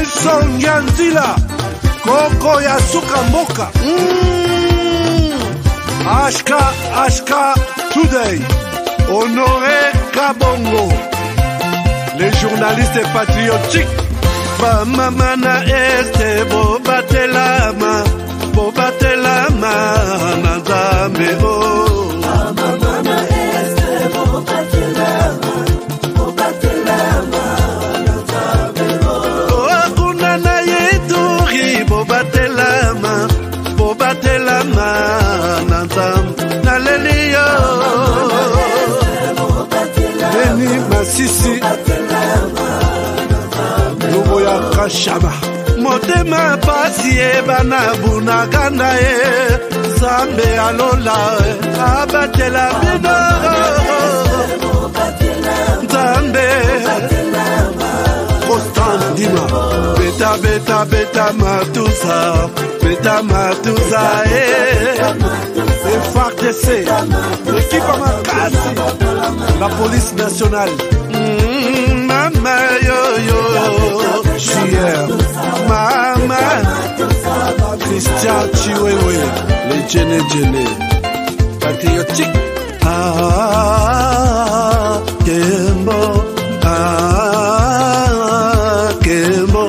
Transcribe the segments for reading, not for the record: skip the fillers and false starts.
Songia Nzila Koko ya suka mboka Ashka Today Honoré Kabongo les journalistes patriotiques Bamamana este Bobatelama Nazambe Bamamana este Bobatelama Nazambe Kuna na yeturi Bobatelama Nazambe Naleliyo Beni Masisi Lubo ya Kashaba Motema pasi bana bunagana Zambe alola abatela bino Zambe Constant Dima Beta matusa FARDC l'équipe Amakasi la police nationale Mama yo Chier Mama Christian Chiwewe les Djene patriotique Kembo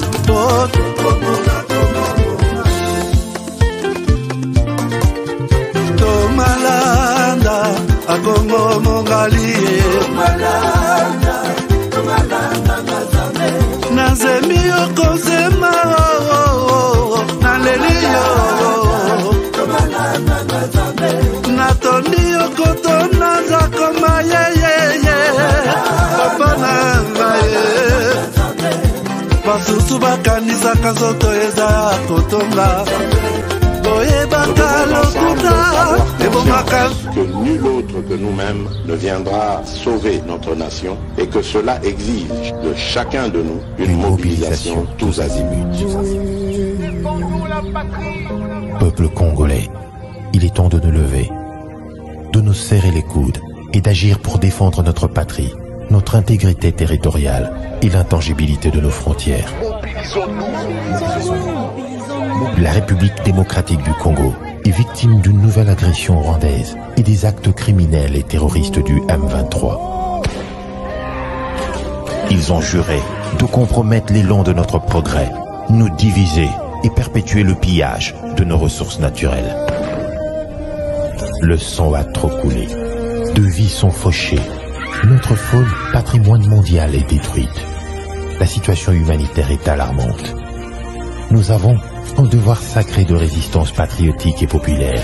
Tomalanda Agongo Mongali Nazemi Okozema Naleliyo Natondi Okotona Zakoma Papa Nangaye Basusu bakanisa kazoto eza kotonga Que nul autre que nous-mêmes ne viendra sauver notre nation et que cela exige de chacun de nous une mobilisation tous azimuts. Peuple congolais, il est temps de nous lever, de nous serrer les coudes et d'agir pour défendre notre patrie, notre intégrité territoriale et l'intangibilité de nos frontières. La République démocratique du Congo est victime d'une nouvelle agression rwandaise et des actes criminels et terroristes du M23. Ils ont juré de compromettre l'élan de notre progrès, nous diviser et perpétuer le pillage de nos ressources naturelles. Le sang a trop coulé, de vies sont fauchées, notre faune, patrimoine mondial, est détruite. La situation humanitaire est alarmante. Nous avons un devoir sacré de résistance patriotique et populaire.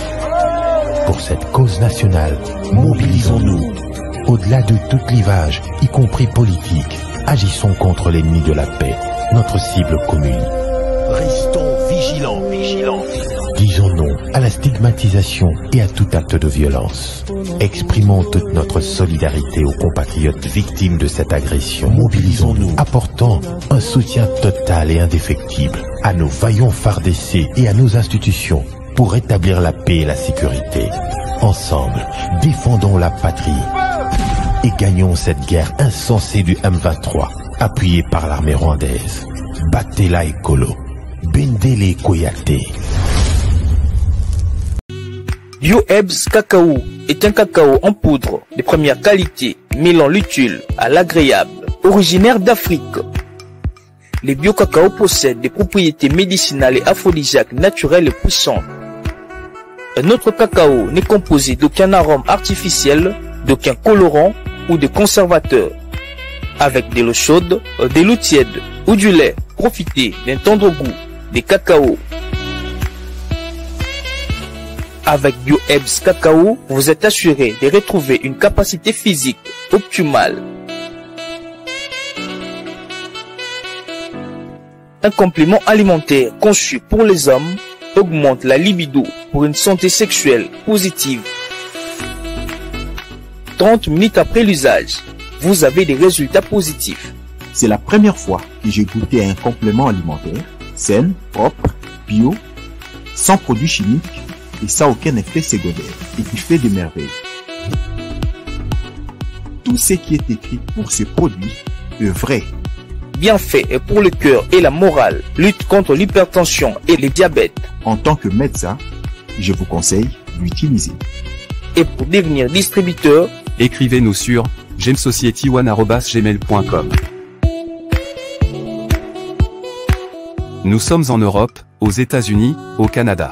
Pour cette cause nationale, mobilisons-nous. Au-delà de tout clivage, y compris politique, agissons contre l'ennemi de la paix, notre cible commune. Restons vigilants. Disons non à la stigmatisation et à tout acte de violence. Exprimons toute notre solidarité aux compatriotes victimes de cette agression. Mobilisons-nous, apportant un soutien total et indéfectible à nos vaillants FARDC et à nos institutions pour rétablir la paix et la sécurité. Ensemble, défendons la patrie et gagnons cette guerre insensée du M23, appuyée par l'armée rwandaise. Battez-la Ekolo, Bendele Koyate. BioEbs Cacao est un cacao en poudre de première qualité, mêlant l'utile à l'agréable, originaire d'Afrique. Les bio-cacao possèdent des propriétés médicinales et aphrodisiaques naturelles et puissantes. Un autre cacao n'est composé d'aucun arôme artificiel, d'aucun colorant ou de conservateur. Avec de l'eau chaude, de l'eau tiède ou du lait, profitez d'un tendre goût des cacao. Avec BioEbs Cacao, vous êtes assuré de retrouver une capacité physique optimale. Un complément alimentaire conçu pour les hommes augmente la libido pour une santé sexuelle positive. 30 minutes après l'usage, vous avez des résultats positifs. C'est la première fois que j'ai goûté un complément alimentaire sain, propre, bio, sans produits chimiques et sans aucun effet secondaire et qui fait des merveilles. Tout ce qui est écrit pour ce produit est vrai. bienfaits est pour le cœur et la morale, lutte contre l'hypertension et le diabète. En tant que médecin, je vous conseille d'utiliser. Et pour devenir distributeur, écrivez-nous sur gemsociety1@gmail.com. Nous sommes en Europe, aux États-Unis, au Canada.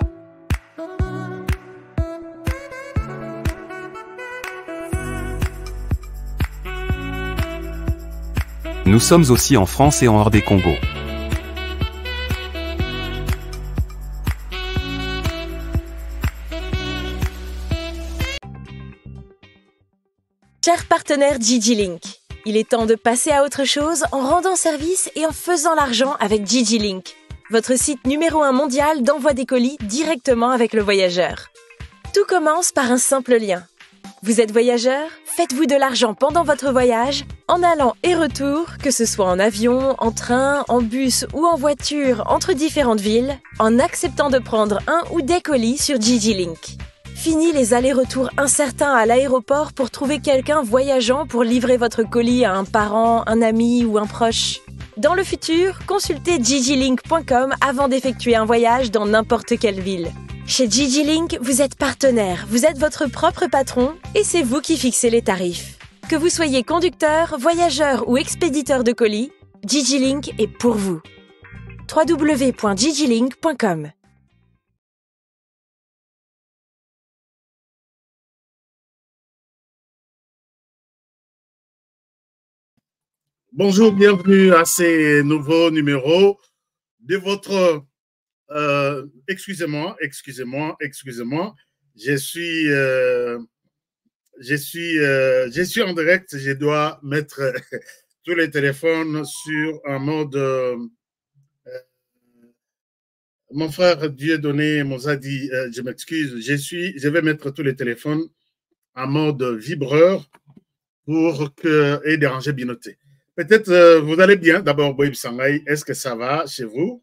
Nous sommes aussi en France et en hors des Congo. Chers partenaires GigiLink, il est temps de passer à autre chose en rendant service et en faisant l'argent avec GigiLink, votre site numéro 1 mondial d'envoi des colis directement avec le voyageur. Tout commence par un simple lien. Vous êtes voyageur? Faites-vous de l'argent pendant votre voyage, en allant et retour, que ce soit en avion, en train, en bus ou en voiture entre différentes villes, en acceptant de prendre un ou des colis sur GigiLink. Fini les allers-retours incertains à l'aéroport pour trouver quelqu'un voyageant pour livrer votre colis à un parent, un ami ou un proche. Dans le futur, consultez gigilink.com avant d'effectuer un voyage dans n'importe quelle ville. Chez GigiLink, vous êtes partenaire, vous êtes votre propre patron et c'est vous qui fixez les tarifs. Que vous soyez conducteur, voyageur ou expéditeur de colis, GigiLink est pour vous. www.gigilink.com. Bonjour, bienvenue à ces nouveaux numéros de votre... excusez-moi, je suis en direct, je dois mettre tous les téléphones sur un mode... mon frère Dieudonné nous a dit, je m'excuse, je vais mettre tous les téléphones en mode vibreur pour et déranger Binoté. Peut-être vous allez bien. D'abord, Boïb Sangay, est-ce que ça va chez vous?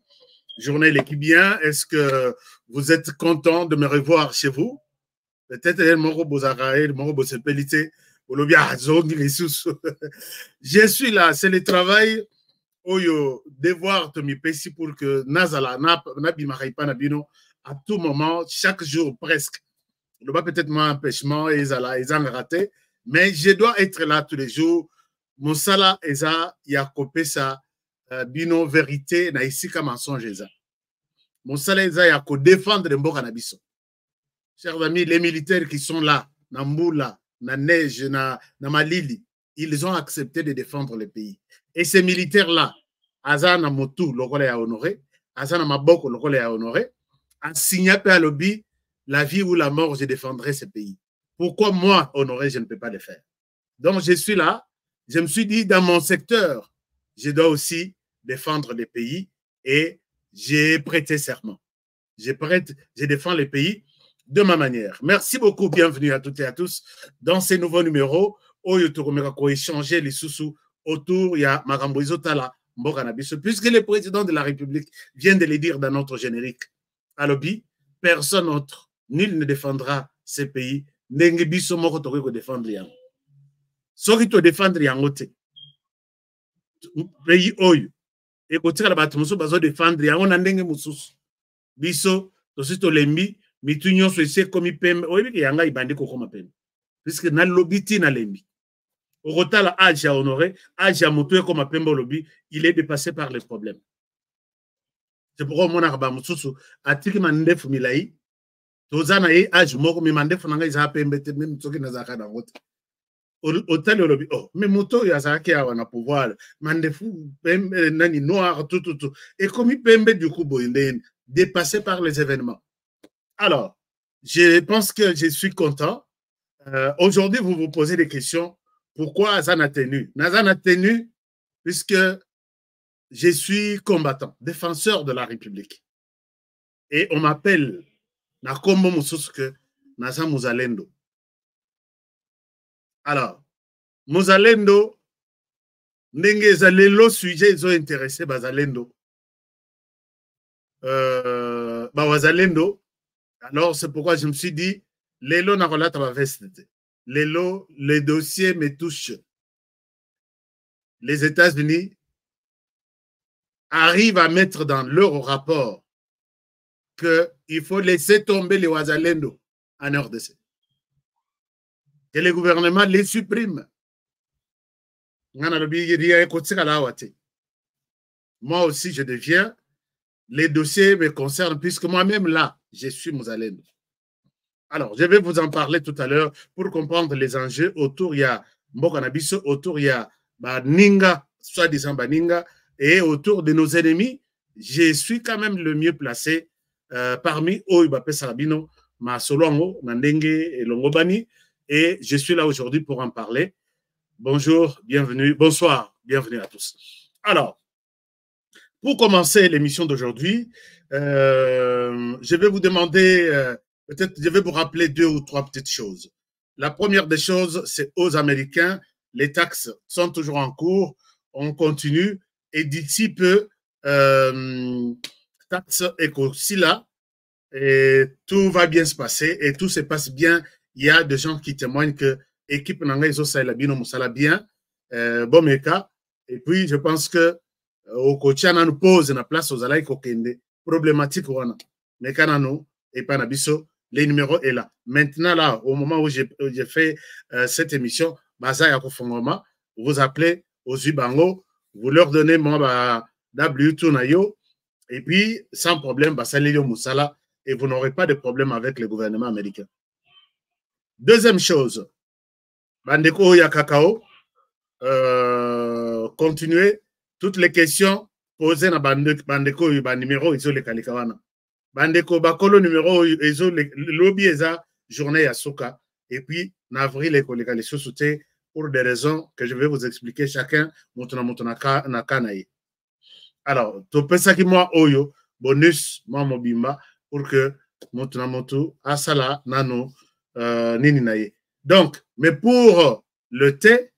Journée l'équipe bien. Est-ce que vous êtes content de me revoir chez vous? Peut-être je suis là. C'est le travail. Oyo, devoir te me péci pour que Nazala, à tout moment, chaque jour presque. Il y a peut-être moins empêchement et ils ont raté. Mais je dois être là tous les jours. Mon sala eza ya kopesa bino vérité na isika mensonge eza. Mon sala eza ya ko défendre mboka na biso. Chers amis, les militaires qui sont là, na Mboula, na Neige, na Malili, ils ont accepté de défendre le pays. Et ces militaires-là, aza na motu lokole ya honoré, aza na maboko lokole ya honoré, a signé à lobby la vie ou la mort, je défendrai ce pays. Pourquoi moi, honoré, je ne peux pas le faire? Donc je suis là. Je me suis dit, dans mon secteur, je dois aussi défendre les pays et j'ai prêté serment. Je défends les pays de ma manière. Merci beaucoup, bienvenue à toutes et à tous dans ces nouveaux numéros. Oyo échanger les sous autour, il y a Marambo Izotala, Mbokanabiso, puisque le président de la République vient de le dire dans notre générique. À l'obbi, personne autre, nul ne défendra ces pays. Nengebiso moko toko défendre yango. Soki to défendre yango te pays oyo ekotika la bato mosusu bazo défendre yango na ndenge mosusu biso tosi tolembi mitu nyonso esi ekomi pembe oyebi yanga ibandi kokoma pembe puisque na lobi ti na lembi okotala age ya honoré age ya motu ekoma pembe olobi il est dépassé par les problèmes. C'est pourquoi omonaka ba mosusu atiki mandefu milai toza na ye age moko me mandefu nanga eza pembe te même soki nazaka na route. Autant le lobby, oh, mais moto ya zaki a wana pouvoir, mandefu pembe nani noir tout. Et comme il pembe du coup boyende dépassé par les événements. Alors, je pense que je suis content. Aujourd'hui, vous vous posez des questions. Pourquoi Azan a tenu? Nazan a tenu puisque je suis combattant, défenseur de la République. Et on m'appelle Nakombo Mousouske Nazan Mouzalendo. Alors, Mozalendo, ndenge zalelo sujet ils ont intéressé Bazalendo. Bazalendo. Alors, c'est pourquoi je me suis dit, Lelo na relate ma veste. Lelo, les dossiers me touchent. Les États-Unis, arrivent à mettre dans leur rapport qu'il faut laisser tomber les Wazalendo en RDC. Que le gouvernement les supprime. Moi aussi, je deviens, les dossiers me concernent puisque moi-même là, je suis Mouzalendo. Alors, je vais vous en parler tout à l'heure pour comprendre les enjeux. Autour, il y a Mbokanabiso, autour, il y a Baninga, soi-disant Baninga, et autour de nos ennemis, je suis quand même le mieux placé parmi Oibapé Sarabino, Masolongo, Nandenge et Longobani, et je suis là aujourd'hui pour en parler. Bonjour, bienvenue, bonsoir, bienvenue à tous. Alors, pour commencer l'émission d'aujourd'hui, je vais vous demander, peut-être je vais vous rappeler 2 ou 3 petites choses. La première des choses, c'est aux Américains, les taxes sont toujours en cours, on continue, et d'ici peu, taxes éco-sila, et tout va bien se passer, et tout se passe bien. Il y a des gens qui témoignent que l'équipe Nanga Iso Sailabino Moussala bien, bon meka, et puis je pense que au Kochana nous pose la place aux Alaï Kokende, problématique wana, Mekanano et Panabiso, les numéros est là. Maintenant là, au moment où j'ai fait cette émission, Baza Yakofongoma, vous appelez aux Ubango, vous leur donnez moi W2 Nayo, et puis sans problème, Basalilio Moussala, et vous n'aurez pas de problème avec le gouvernement américain. Deuxième chose, Bandeko ya Kakao, continuez toutes les questions posées dans Bandeko yu numéro iso le kalikawana. Bandeko bakolo numéro iso le lobby eza journée ya soka, et puis en avril les collègues les pour des raisons que je vais vous expliquer chacun motuna kanaye. Alors, topé ça qui moi oyo bonus moi mobimba pour que motuna motu asala nano nini naye. Donc, mais pour le thé,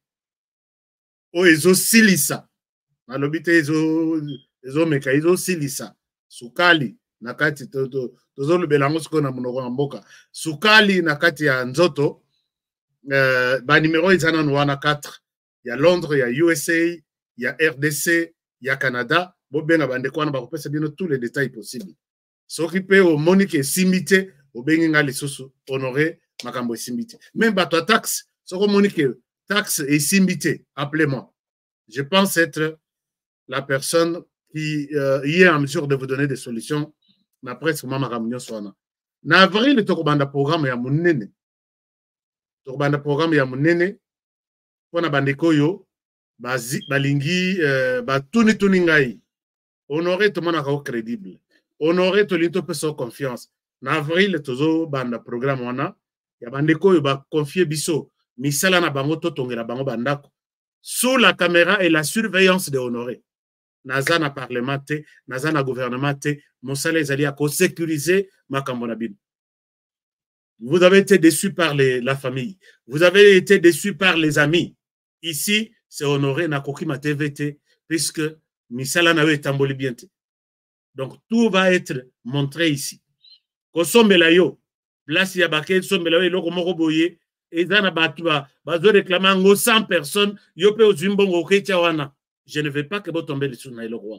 ezo silisa. Malobite ezo meka ezo silisa. Sukali nakati tozo lubelango siko na munoko mboka. Sukali nakati ya nzoto ba numéro izana wana 4. Il y a Londres, il y a USA, il y a RDC, il y a Canada. Bo benga bande kwa na ba kopesa bino tous les détails possibles. S'occuper au Monique Simité, au benga les soso honoré makambo Simité. Même bato taxe, soko Monique taxe et Simité, appelez-moi. Je pense être la personne qui y est en mesure de vous donner des solutions. Na presque mama ramunyo swana. Na avril tokobanda programme ya munene. Tokobanda programme ya munene pona bandeko yo balingi batuni ngai. Honoré tout le monde crédible. Honoré tout le monde confiance. Na avril tozo banda programme wana ya bandeko yo ba confier biso misala na bango to tongela bango bandako sous la caméra et la surveillance de Honoré. Naza na parlement te, naza na gouvernement te, mosala ezali à sécuriser makambo na bino. Vous avez été déçus par la famille. Vous avez été déçus par les amis. Ici, c'est Honoré na kokima TVT puisque misala na we tamboli bien te. Donc tout va être montré ici. Ko sombela yo, place ya baké sombela yo eloko moko boye. Et dans la batua, bazo réclamer 100 personnes, yope au Zimbongo Kechawana. Je ne veux pas que vous tombez sur le roi.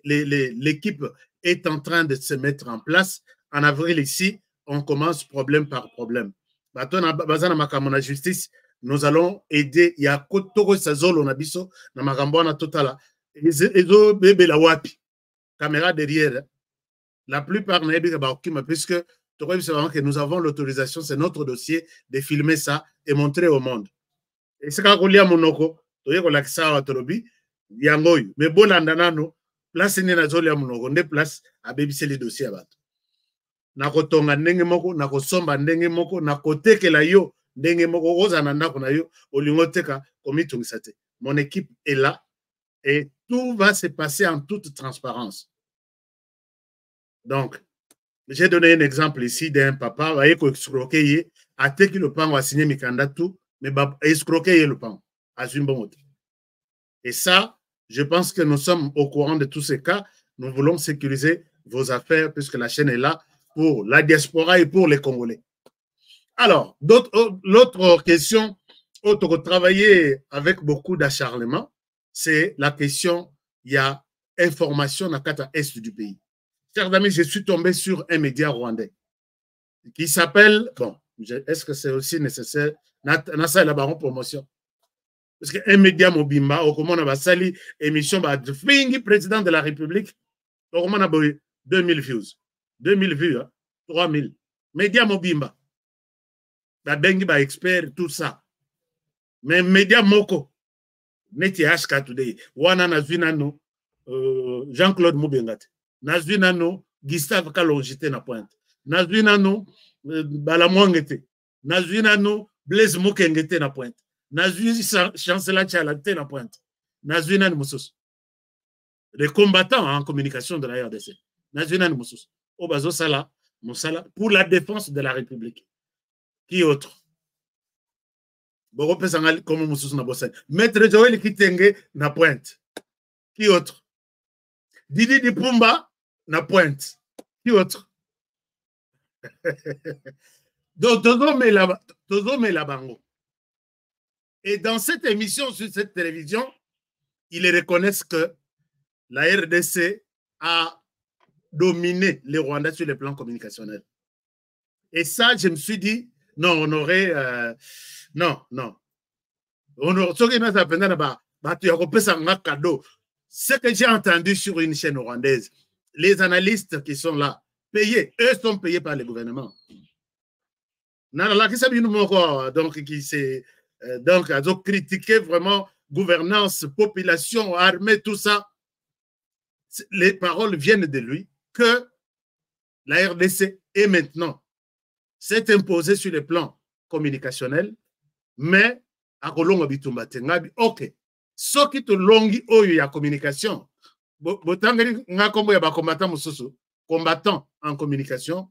L'équipe est en train de se mettre en place. En avril ici, on commence problème par problème. Bazana makamona justice, nous allons aider. Il y a Kotoro Sazolo Nabiso, na makambona totala. Ezo bebe la wapi. Caméra derrière. La plupart n'a pas puisque que nous avons l'autorisation, c'est notre dossier de filmer ça et montrer au monde. Et c'est quand on lit à Monoko, mais bon, place n'est pas à Monoko, on place à BBC les dossiers à battre. Nakotonga ndenge moko, nakosomba ndenge moko, nakoteke la yo, ndenge moko, ozananda kuna yo, olingoteka, komitungsate. Mon équipe est là et tout va se passer en toute transparence. Donc, j'ai donné un exemple ici d'un papa, voyez qu'on escroqué, à tel que le pan a signé Mikandatu, mais escroqué le pan, à Zumbomote. Et ça, je pense que nous sommes au courant de tous ces cas. Nous voulons sécuriser vos affaires puisque la chaîne est là pour la diaspora et pour les Congolais. Alors, l'autre question, travailler avec beaucoup d'acharnement, c'est la question il y a information dans le est du pays. Chers amis, je suis tombé sur un média rwandais qui s'appelle, bon, est-ce que c'est aussi nécessaire? Nasa la baron promotion. Parce qu'un média mobimba, au comment on a sali émission, fingi président de la République, au comment on a 2000 views. 2000 vues, hein? 3000. Média mobimba. La bengi ba expert, tout ça. Mais média moko. Neti HK today. Wana nazwina no Jean-Claude Moubengate. Nazwina no Gustave Kalongité na pointe. Nazwina no Balamwangete. Nazwina no Blaise Mokengete na pointe. Nazwina Chancellor Tchalate na pointe. Nazwina no Moussos. Les combattants en communication de la RDC. Nazwina no Moussos. Obazo Sala, Moussala, pour la défense de la République. Qui autre? Maître Joël Kitenge na pointe. Qui autre? Didi Dipumba na pointe. Qui autre? Donc, Tozo Melabango. Et dans cette émission, sur cette télévision, ils reconnaissent que la RDC a dominé les Rwandais sur le plan communicationnel. Et ça, je me suis dit, non, on aurait... non. Ce que j'ai entendu sur une chaîne rwandaise, les analystes qui sont là, payés, eux sont payés par le gouvernement. Donc, ils ont critiqué vraiment gouvernance, population, armée, tout ça. Les paroles viennent de lui que la RDC est maintenant s'est imposée sur le plan communicationnel, mais à Kolongo Bitumba Tengabi, ok. Ce qui te longi oyo ya communication, botangeli nga kombo ya ba combattant mususu, combattant en communication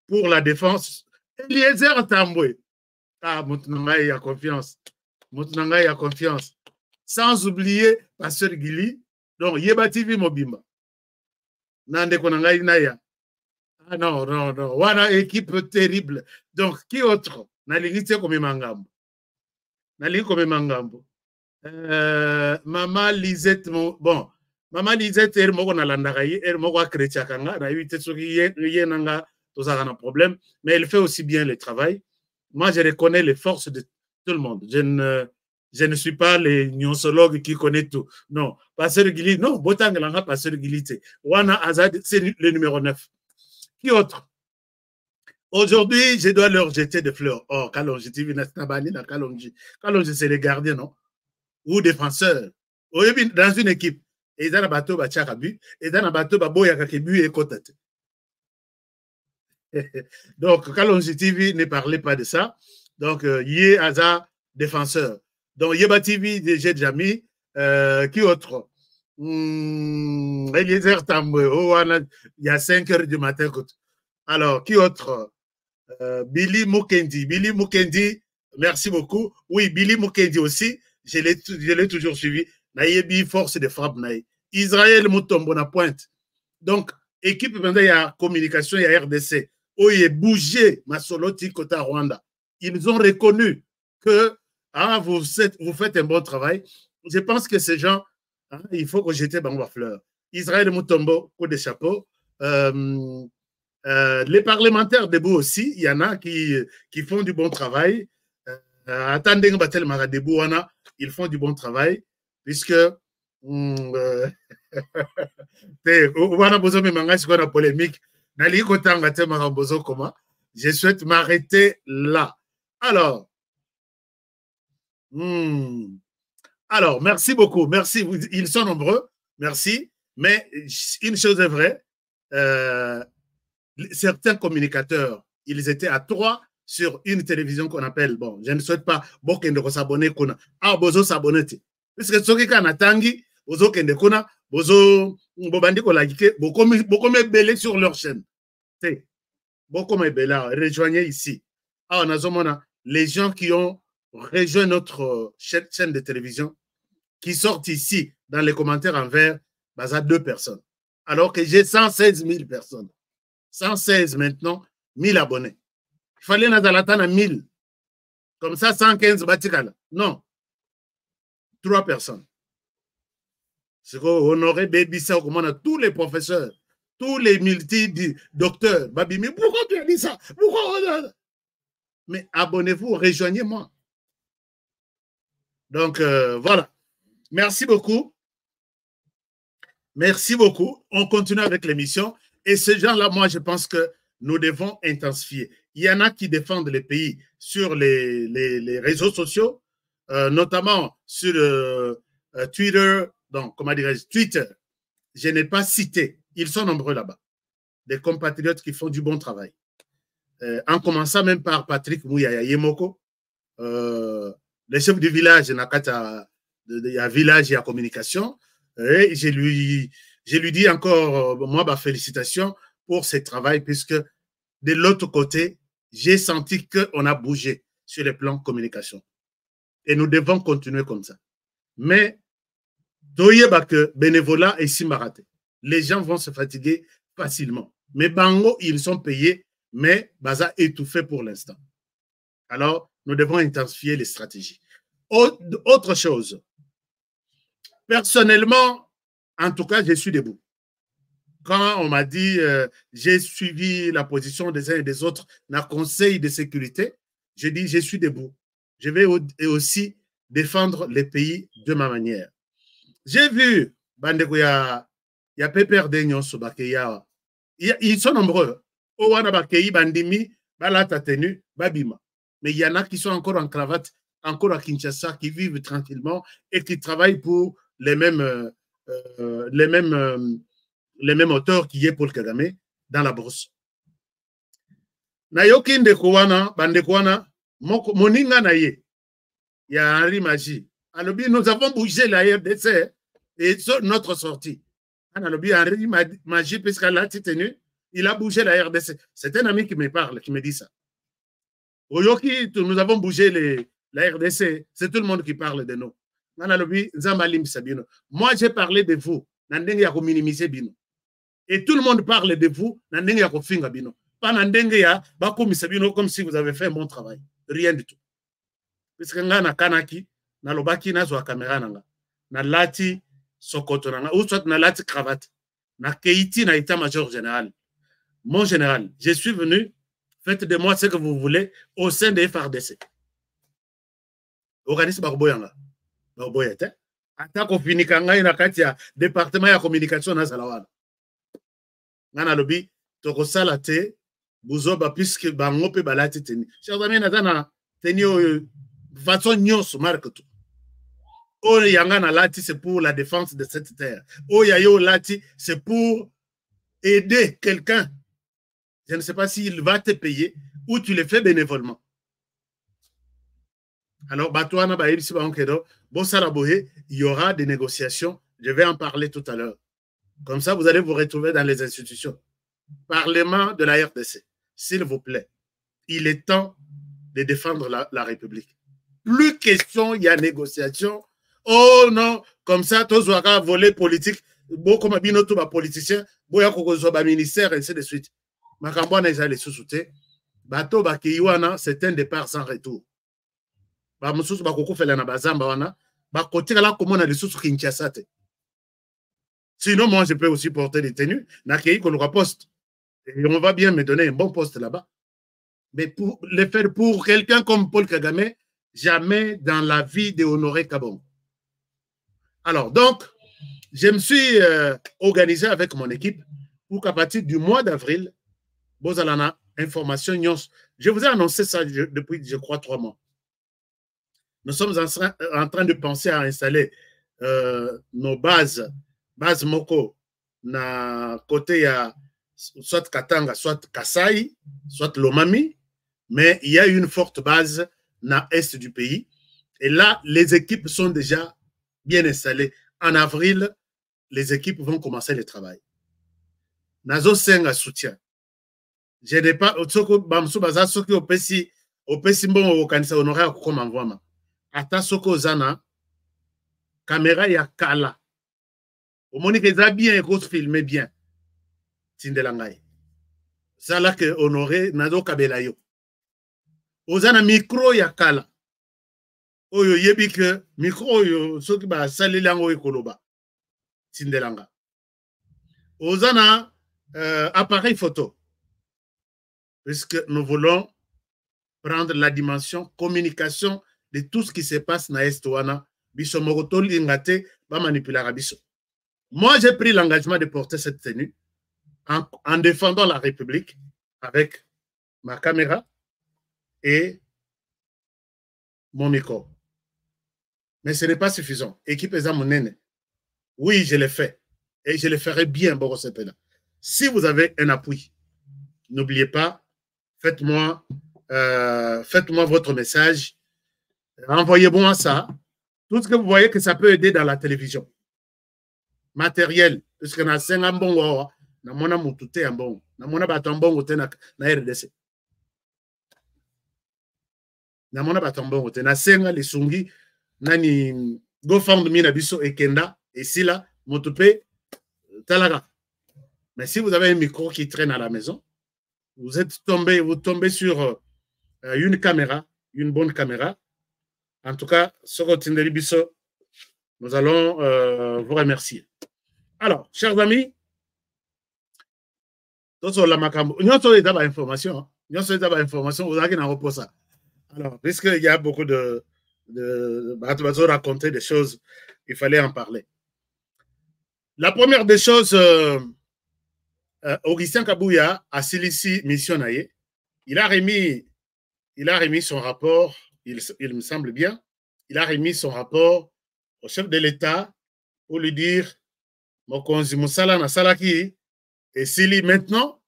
pour la défense. Eliezer Tambwe, ah Moutunangai ya confiance, Moutunangai ya confiance. Sans oublier Pasteur Gili, donc Yeba TV Mobimba. Nande Konangai Naya. Ah non, wana équipe terrible. Donc qui autre? Nalingi comme Mangambo. Nalingi comme Mangambo. Maman Lisette, bon, Maman Lisette, elle m'a dit elle m'a chrétien kanga, na eu nanga, tout ça un problème, mais elle fait aussi bien le travail. Moi, je reconnais les forces de tout le monde. Je ne suis pas les nyonsologues qui connaissent tout. Non, Pasteur Gili, non, Botangalanga, Pasteur Gili, Wana Azad, c'est le numéro 9. Qui autre? Aujourd'hui, je dois leur jeter des fleurs. Oh, Kalonji, Kalonji, c'est les gardiens, non? Ou défenseurs. Dans une équipe, et dans un bateau, et dans un bateau, et côté. Donc, Kalonji TV ne parlait pas de ça. Donc, Yé Aza, défenseur. Donc, Yeba TV, j'ai déjà mis. Qui autre? Eliezer Tambwe. Oh, il y a 5 heures du matin. Alors, qui autre? Billy Mukendi. Billy Mukendi, merci beaucoup. Oui, Billy Mukendi aussi. Je l'ai toujours suivi. Naïebi, force de frappe. Israël Moutombo na pointe. Donc, équipe, il y a communication, il y a RDC. Oh, il est bougé, Masoloti, Kota, Rwanda. Ils ont reconnu que vous faites un bon travail. Je pense que ces gens, il faut que j'étais Bangwa Fleur. Israël Moutombo, coup de chapeau. Les parlementaires debout aussi, il y en a qui font du bon travail. Attendez, Batel Maradebou, ils font du bon travail, puisque on a besoin de manga sur la polémique. Je souhaite m'arrêter là. Alors, merci beaucoup. Merci. Ils sont nombreux. Merci. Mais une chose est vraie. Certains communicateurs, ils étaient à 3 sur une télévision qu'on appelle, bon, je ne souhaite pas Bokende s'abonner, Bozo s'abonner. Puisque ceux qui ont tangi, Bozo Kende Kona, Bozo Bobandi Kolagike, beaucoup belé sur leur chaîne. Beaucoup belé, rejoignez ici. On a les gens qui ont rejoint notre chaîne de télévision, qui sortent ici dans les commentaires en vert, à 2 personnes. Alors que j'ai 116 000 personnes. 116 maintenant, 1000 abonnés. Il fallait Nazalatan à 1000. Comme ça, 115 Batikala. Non. 3 personnes. C'est honoré Bébissa, comment on a tous les professeurs, tous les multi-docteurs. Babi, mais pourquoi tu as dit ça? Pourquoi? Mais abonnez-vous, rejoignez-moi. Donc, voilà. Merci beaucoup. Merci beaucoup. On continue avec l'émission. Et ces gens-là, moi, je pense que nous devons intensifier. Il y en a qui défendent les pays sur les réseaux sociaux, notamment sur Twitter, donc, comment dirais-je, Twitter. Je n'ai pas cité. Ils sont nombreux là-bas. Des compatriotes qui font du bon travail. En commençant même par Patrick Mouyaya Yemoko, le chef du village, il y a village, il y a communication. Et je lui dis encore, moi, félicitations pour ce travail, puisque de l'autre côté, j'ai senti qu'on a bougé sur le plan communication. Et nous devons continuer comme ça. Mais, que bénévolat est si maraté. Les gens vont se fatiguer facilement. Mais bango, ils sont payés, mais baza étouffé pour l'instant. Alors, nous devons intensifier les stratégies. Autre chose. Personnellement, en tout cas, je suis debout. Quand on m'a dit, j'ai suivi la position des uns et des autres dans le Conseil de sécurité, j'ai dit, je suis debout. Je vais aussi défendre les pays de ma manière. J'ai vu, Bandeko, il y a Pépère Degnon Sobakeya. Ils sont nombreux. Owana Bakei, Bandimi, Balata Tenu, Babima. Mais il y en a qui sont encore en cravate, encore à Kinshasa, qui vivent tranquillement et qui travaillent pour les mêmes auteurs qui est Paul Kagame dans la bourse. Nayoki Ndekouana, Bandekouana, Moninga Naye, il y a Henri Magie. Alobi, nous avons bougé la RDC et notre sortie. Alobi, Henri Magie, puisqu'elle a tenu, il a bougé la RDC. C'est un ami qui me parle, qui me dit ça. Oyoki, nous avons bougé la RDC, c'est tout le monde qui parle de nous. Moi, j'ai parlé de vous. Et tout le monde parle de vous. Pas comme si vous avez fait un bon travail. Rien du tout. Parce que na kanaki, na lobaki na zo caméra nanga. Na lati sokoto nanga. Ou soit na lati cravate. Na keiti na état-major général. Mon général, je suis venu. Faites de moi ce que vous voulez au sein des FARDC. Organisme Barboyanga. Barboyete. Attaque au finikanga ina kati ya département ya communication na Salawana. Ngana lobi, toko salate, buzoba puisque bangope balati teni. Chers amis, natana teni façon nyos marque tout. O yangana lati, c'est pour la défense de cette terre. O yayo lati, c'est pour aider quelqu'un. Je ne sais pas s'il va te payer ou tu le fais bénévolement. Alors, il y aura des négociations. Je vais en parler tout à l'heure. Comme ça, vous allez vous retrouver dans les institutions. Parlement de la RDC, s'il vous plaît, il est temps de défendre la République. Plus question, il y a négociation. Oh non, comme ça, tous les volets politiques, beaucoup de politiciens, beaucoup de ministères, et ainsi de suite. C'est un départ sans retour. Sinon, moi, je peux aussi porter des tenues. Et on va bien me donner un bon poste là-bas. Mais pour le faire pour quelqu'un comme Paul Kagame, jamais dans la vie de Honoré Kabongo. Alors, donc, je me suis organisé avec mon équipe pour qu'à partir du mois d'avril, Bozalana, information, je vous ai annoncé ça depuis, je crois, 3 mois. Nous sommes en train de penser à installer nos bases Moko, na côté ya soit Katanga, soit Kasai, soit Lomami, mais il y a une forte base na est du pays. Et là, les équipes sont déjà bien installées. En avril, les équipes vont commencer le travail. Nazo senga soutien. Je n'ai pas Otsoko Bamsu Baza Soki Opesi Bon Okanisa Honoré comme envoiement. Ata Soko Zana, caméra ya Kala. Au Monique est bien et qu'on filme bien. Tindelangai. Ça là que Honoré Nado Kabelayo. Ozana micro ya Kala. Oyo yebi que micro yo soki ba salilango ekoloba. tindelanga. Ozana appareil photo. Puisque nous voulons prendre la dimension communication de tout ce qui se passe dans l'Est-Ouana. Moi, j'ai pris l'engagement de porter cette tenue en défendant la République avec ma caméra et mon micro. Mais ce n'est pas suffisant. Équipe Ezamounene, oui, je l'ai fait. Et je le ferai bien, Borosepena. Si vous avez un appui, n'oubliez pas, faites-moi votre message. Envoyez-moi ça. Tout ce que vous voyez que ça peut aider dans la télévision. Matériel. Puisque na senga mbongo, na mona mutute mbongo. Na mona batambongo te na RDC. Na mona batambongo te na senga lisungi nani GoFundMe na biso ekenda et si là mutupe talaga. Mais si vous avez un micro qui traîne à la maison, vous tombez sur une caméra, une bonne caméra. En tout cas, nous allons vous remercier. Alors, chers amis, nous avons information. Vous avez une réponse. Alors, puisqu'il y a beaucoup de raconter des choses, il fallait en parler. La première des choses, Augustin Kabouya a Silici missionnaire. Il a remis son rapport, il me semble bien, il a remis son rapport au chef de l'État pour lui dire Mokonzi Moussala na Salaki et Sili maintenant,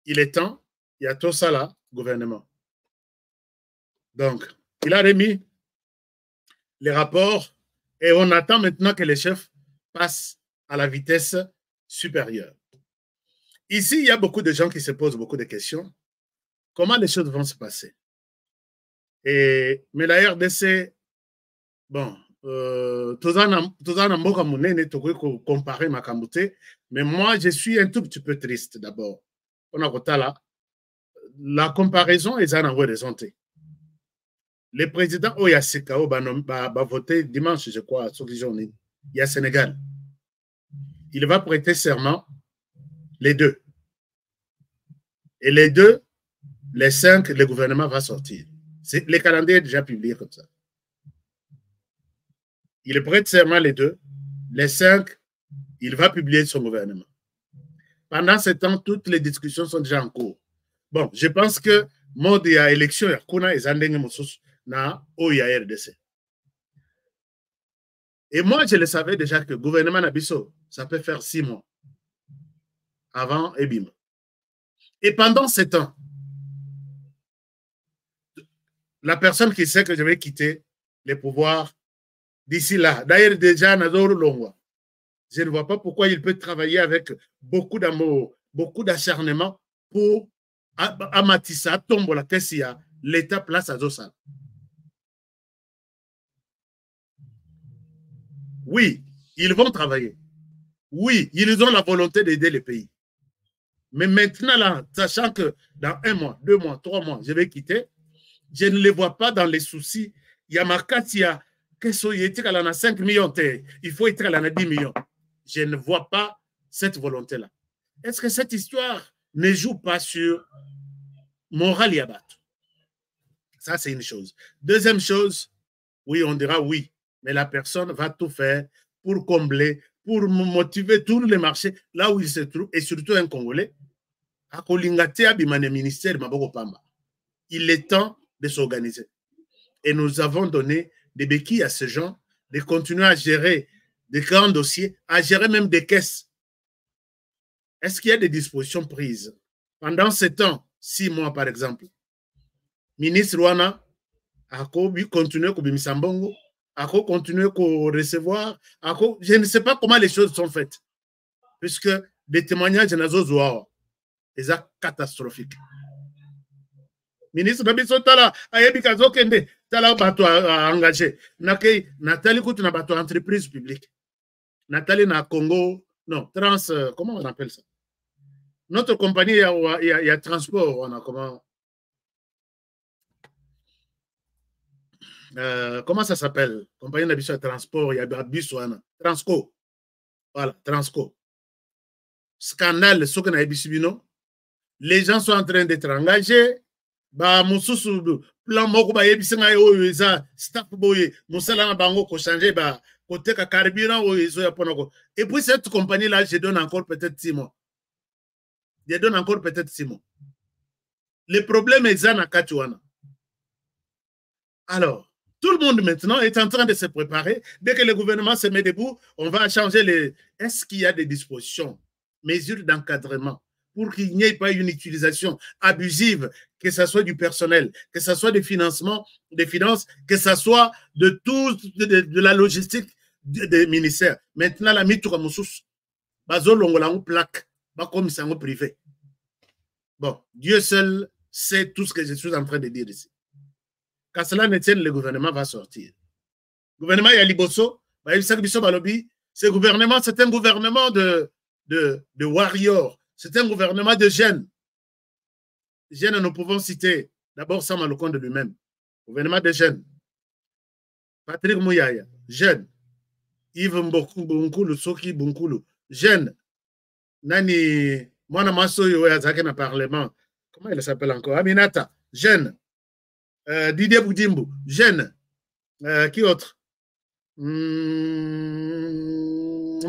il est temps, il y a tout ça là, gouvernement. Donc, il a remis les rapports et on attend maintenant que les chefs passent à la vitesse supérieure. Ici, il y a beaucoup de gens qui se posent beaucoup de questions. Comment les choses vont se passer? Mais la RDC, bon, comparer ma Kamouté, mais moi, je suis un tout petit peu triste d'abord. On a là, la comparaison est en horizonté. Le président Oya Sekao va voter dimanche, je crois, sur il y a Sénégal. Il va prêter serment, les deux. Et les deux, les 5, le gouvernement va sortir. Le calendrier est déjà publié comme ça. Il prête serment les deux. Les 5, il va publier son gouvernement. Pendant ce temps, toutes les discussions sont déjà en cours. Bon, je pense que mode de l'élection, et moi, je le savais déjà que le gouvernement Nabiso, ça peut faire 6 mois avant Ebim. Et pendant ce temps, la personne qui sait que je vais quitter les pouvoirs d'ici là, d'ailleurs déjà Nazoro Longwa, je ne vois pas pourquoi il peut travailler avec beaucoup d'amour, beaucoup d'acharnement pour Amatissa, Tombola, Kessia, l'État place à Zosan. Oui, ils vont travailler. Oui, ils ont la volonté d'aider le pays. Mais maintenant, là, sachant que dans 1 mois, 2 mois, 3 mois, je vais quitter, je ne les vois pas dans les soucis. Il y a ma Katia, il faut être 5 millions, il faut être 10 millions. Je ne vois pas cette volonté-là. Est-ce que cette histoire ne joue pas sur moral Yabat? Ça, c'est une chose. Deuxième chose, oui, on dira oui, mais la personne va tout faire pour combler, pour motiver tous les marchés là où il se trouve, et surtout un Congolais. Il est temps de s'organiser. Et nous avons donné des béquilles à ces gens de continuer à gérer des grands dossiers, à gérer même des caisses. Est-ce qu'il y a des dispositions prises? Pendant ce temps, 6 mois par exemple, ministre Rwana a continué à Kobimisambongo, a continué à recevoir, je ne sais pas comment les choses sont faites, puisque des témoignages de Nazozoa, c'est catastrophique. Ministre Nabiso Tala, Ayebi Kazokende, Tala Bato a engagé. Nathalie Koutou na Bato entreprise publique. Nathalie na Congo, non, comment on appelle ça? Notre compagnie, il y a transport, on a comment ça s'appelle? Compagnie Nabiso Transport, il y a Biswana, Transco. Voilà, Transco. Scandale, ce qu'on a dit, les gens sont en train d'être engagés. Bah, mosusu plan moko ba yebisinga oyo eza staff boye musala na bango ko changer ba côté ka carburant oyo ezo ya ponoko. Et puis cette compagnie là, je donne encore peut-être 6 mois. Je donne encore peut-être 6 mois. Le problème est ça na katuana. Alors, tout le monde maintenant est en train de se préparer. Dès que le gouvernement se met debout, on va changer les. Est-ce qu'il y a des dispositions, mesures d'encadrement pour qu'il n'y ait pas une utilisation abusive, que ce soit du personnel, que ce soit des financements, des finances, que ce soit de tout, de la logistique des ministères. Maintenant, la mitou comme sous, bazo longolango plaque, ba comme ça privé. Bon, Dieu seul sait tout ce que je suis en train de dire ici. Quand cela ne tienne, le gouvernement va sortir. Le gouvernement Yaliboso, ce gouvernement, c'est un gouvernement de warriors. C'est un gouvernement de jeunes. Jeunes, nous pouvons citer d'abord Sam Alokonde de lui-même. Gouvernement de jeunes. Patrick Mouyaya, jeune. Yves Mbonkulu, Soki Bunkulu, jeune. Nani, Mwana Masoyo Yazake na Parlement. Comment il s'appelle encore? Aminata, jeune. Didier Boudimbo, jeune. Qui autre?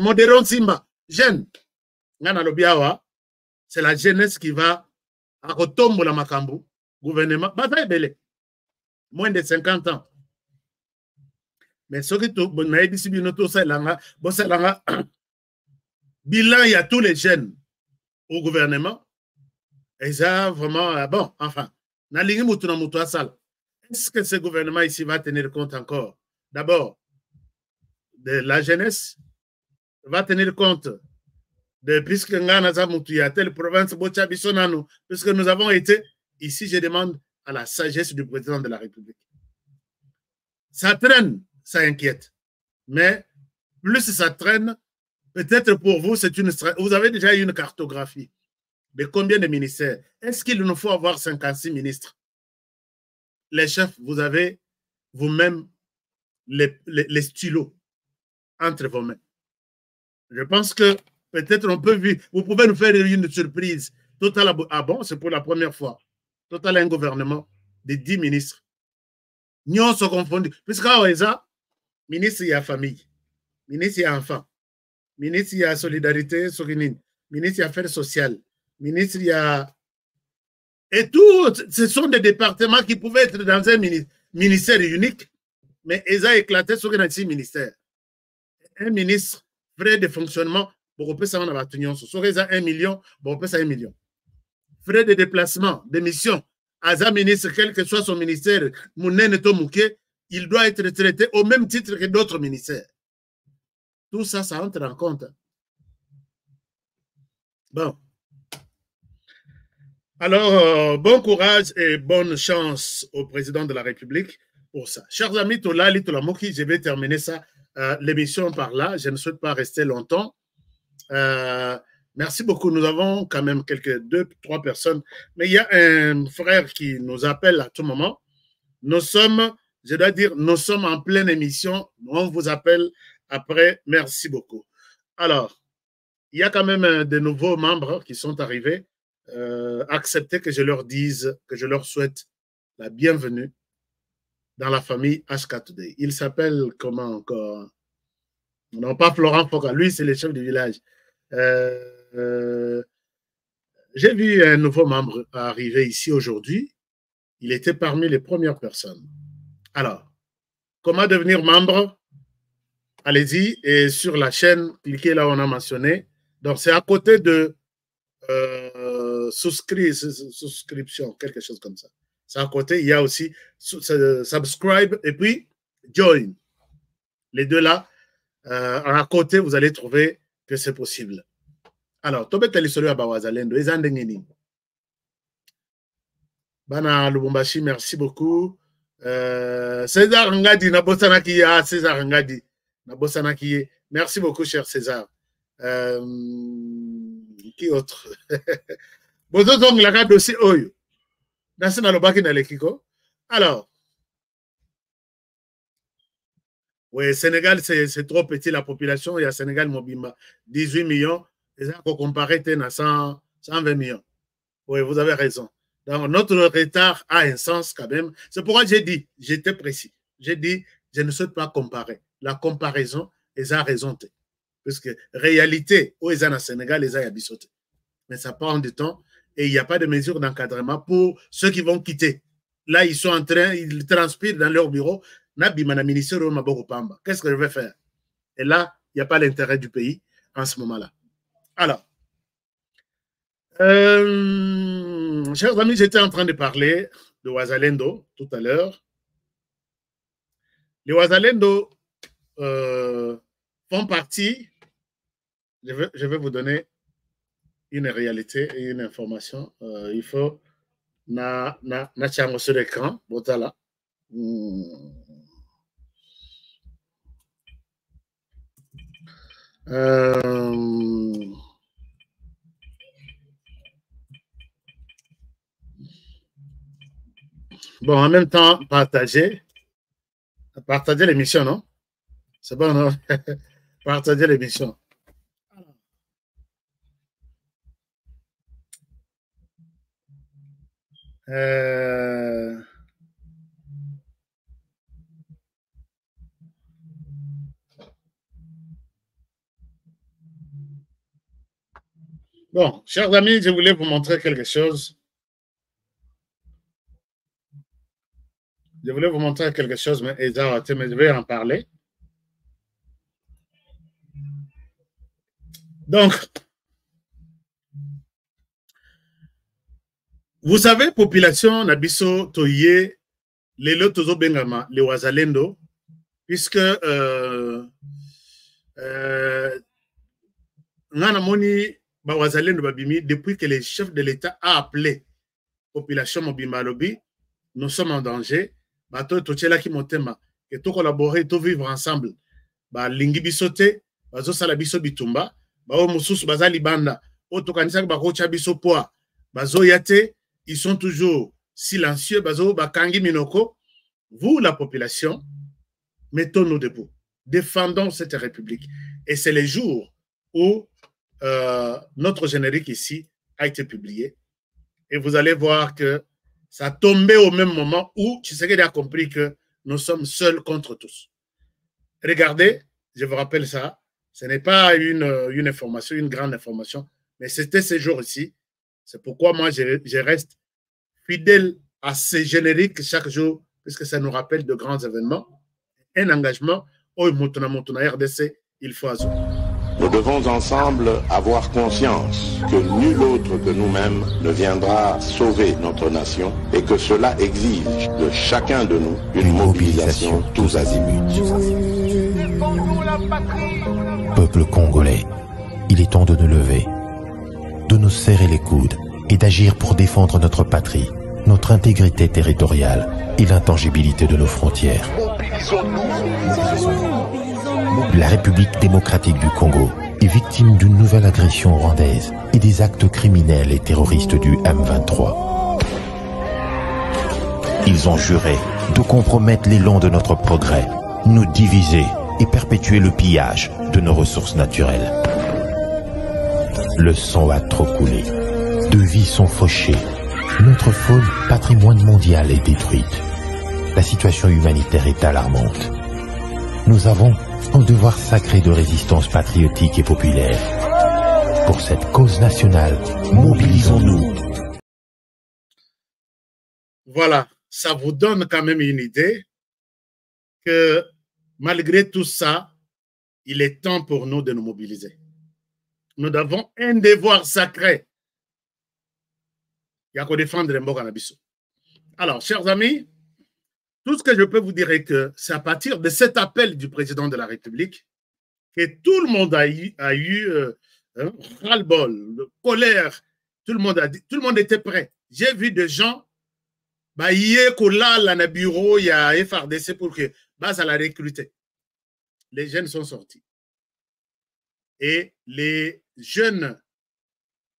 Modéron Simba, jeune. Ngana Lobiawa. C'est la jeunesse qui va à retomber la Makambu, gouvernement, bataille belé, moins de 50 ans. Mais ce qui bilan, il y a tous les jeunes au gouvernement. Et ça, vraiment, bon, enfin, est-ce que ce gouvernement ici va tenir compte encore, d'abord, de la jeunesse, va tenir compte puisque il y a telle province, puisque nous avons été, ici je demande à la sagesse du président de la République. Ça traîne, ça inquiète. Mais plus ça traîne, peut-être pour vous, vous avez déjà une cartographie de combien de ministères. Est-ce qu'il nous faut avoir 56 ministres? Les chefs, vous avez vous-même les stylos entre vos mains. Je pense que peut-être on peut vivre. Vous pouvez nous faire une surprise. Total, ah bon, c'est pour la première fois. Total, un gouvernement de 10 ministres. Nous se confondus. Puisque ça, ministre, il y a famille. Ministre, il y a enfant. Ministre, il y a solidarité, ministre, il y a affaires sociales. Ministre, il y a. Et tout, ce sont des départements qui pouvaient être dans un ministère unique, mais ils ont éclaté sur les 6 ministères. Un ministre, frais de fonctionnement, bon, on peut savoir dans la sur 1 million, bon, on peut savoir 1 million. Frais de déplacement, de mission, à un ministre, quel que soit son ministère, il doit être traité au même titre que d'autres ministères. Tout ça, ça entre en compte. Bon. Alors, bon courage et bonne chance au président de la République pour ça. Chers amis, Tolali, Tolamoki, je vais terminer ça, l'émission par là. Je ne souhaite pas rester longtemps. Merci beaucoup. Nous avons quand même 2, 3 personnes. Mais il y a un frère qui nous appelle à tout moment. Nous sommes, je dois dire, nous sommes en pleine émission. On vous appelle après. Merci beaucoup. Alors, il y a quand même de nouveaux membres qui sont arrivés. Accepter que je leur dise, que je leur souhaite la bienvenue dans la famille HK Today. Il s'appelle comment encore? Non, pas Florent Foka. Lui, c'est le chef du village. J'ai vu un nouveau membre arriver ici aujourd'hui. Il était parmi les premières personnes. Alors, comment devenir membre? Allez-y, et sur la chaîne, cliquez là où on a mentionné. Donc, c'est à côté de souscription, quelque chose comme ça. C'est à côté, il y a aussi subscribe et puis join. Les deux là, à côté, vous allez trouver que c'est possible. Alors, Tobet Talisolo Abawazalendo, Ezandengeni. Bana Lubumbashi, merci beaucoup. César Ngadi, Nabosanaki, César Ngadi, Nabosanaki. Merci beaucoup, cher César. Qui autre? Bozozong la dossier Oyo. Alors, Oui, Sénégal, c'est trop petit la population. Il y a Sénégal, Mobimba, 18 millions. Et ça, qu'on compare à 120 millions. Oui, vous avez raison. Donc, notre retard a un sens quand même. C'est pourquoi j'ai dit, j'étais précis. J'ai dit, je ne souhaite pas comparer. La comparaison, ils ont raison. Parce que réalité, où ils sont au Sénégal, ils ont abissoté. Mais ça prend du temps et il n'y a pas de mesures d'encadrement pour ceux qui vont quitter. Là, ils sont en train, ils transpirent dans leur bureau. Qu'est-ce que je vais faire? Et là, il n'y a pas l'intérêt du pays en ce moment-là. Alors, chers amis, j'étais en train de parler de Ouazalendo tout à l'heure. Les Ouazalendo font partie, je vais vous donner une réalité et une information. Il faut na chango sur l'écran, voilà. Bon, en même temps, partagez l'émission, non? C'est bon, non? Partagez l'émission. Bon, chers amis, je voulais vous montrer quelque chose. Je voulais vous montrer quelque chose, mais je vais en parler. Donc, vous savez, population Nabiso Toye, les Lotozo Bengama, les Ouazalendo, puisque depuis que le chef de l'État a appelé population Mobimba Lobi, nous sommes en danger. Et tout collaborer, tout vivre ensemble. Lingi bisote, bazo sala biso bitumba, bao mususu bazali banda, oto kanisa bakocha biso poa, bazo yate, ils sont toujours silencieux, bazo bakangi minoko. Vous, la population, mettons-nous debout. Défendons cette République. Et c'est les jours où notre générique ici a été publié. Et vous allez voir que ça a tombé au même moment où Tshisekedi a compris que nous sommes seuls contre tous. Regardez, je vous rappelle ça, ce n'est pas une information, une grande information, mais c'était ce jour-ci. C'est pourquoi moi, je reste fidèle à ces génériques chaque jour, puisque ça nous rappelle de grands événements. Un engagement, RDC, il faut azur. Nous devons ensemble avoir conscience que nul autre que nous-mêmes ne viendra sauver notre nation et que cela exige de chacun de nous une mobilisation tous azimuts. Peuple congolais, il est temps de nous lever, de nous serrer les coudes et d'agir pour défendre notre patrie, notre intégrité territoriale et l'intangibilité de nos frontières. La République démocratique du Congo est victime d'une nouvelle agression rwandaise et des actes criminels et terroristes du M23. Ils ont juré de compromettre l'élan de notre progrès, nous diviser et perpétuer le pillage de nos ressources naturelles. Le sang a trop coulé, de vies sont fauchées, notre faune, patrimoine mondial, est détruite. La situation humanitaire est alarmante. Nous avons un devoir sacré de résistance patriotique et populaire. Pour cette cause nationale, mobilisons-nous. Voilà, ça vous donne quand même une idée que malgré tout ça, il est temps pour nous de nous mobiliser. Nous avons un devoir sacré. Il y a qu'à défendre les Mbokanabiso. Alors, chers amis, tout ce que je peux vous dire est que c'est à partir de cet appel du président de la République que tout le monde a eu ras-le-bol, colère. Tout le monde était prêt. J'ai vu des gens, hier, dans bureau, il y a FRDC pour que ça la recruter. Les jeunes sont sortis. Et les jeunes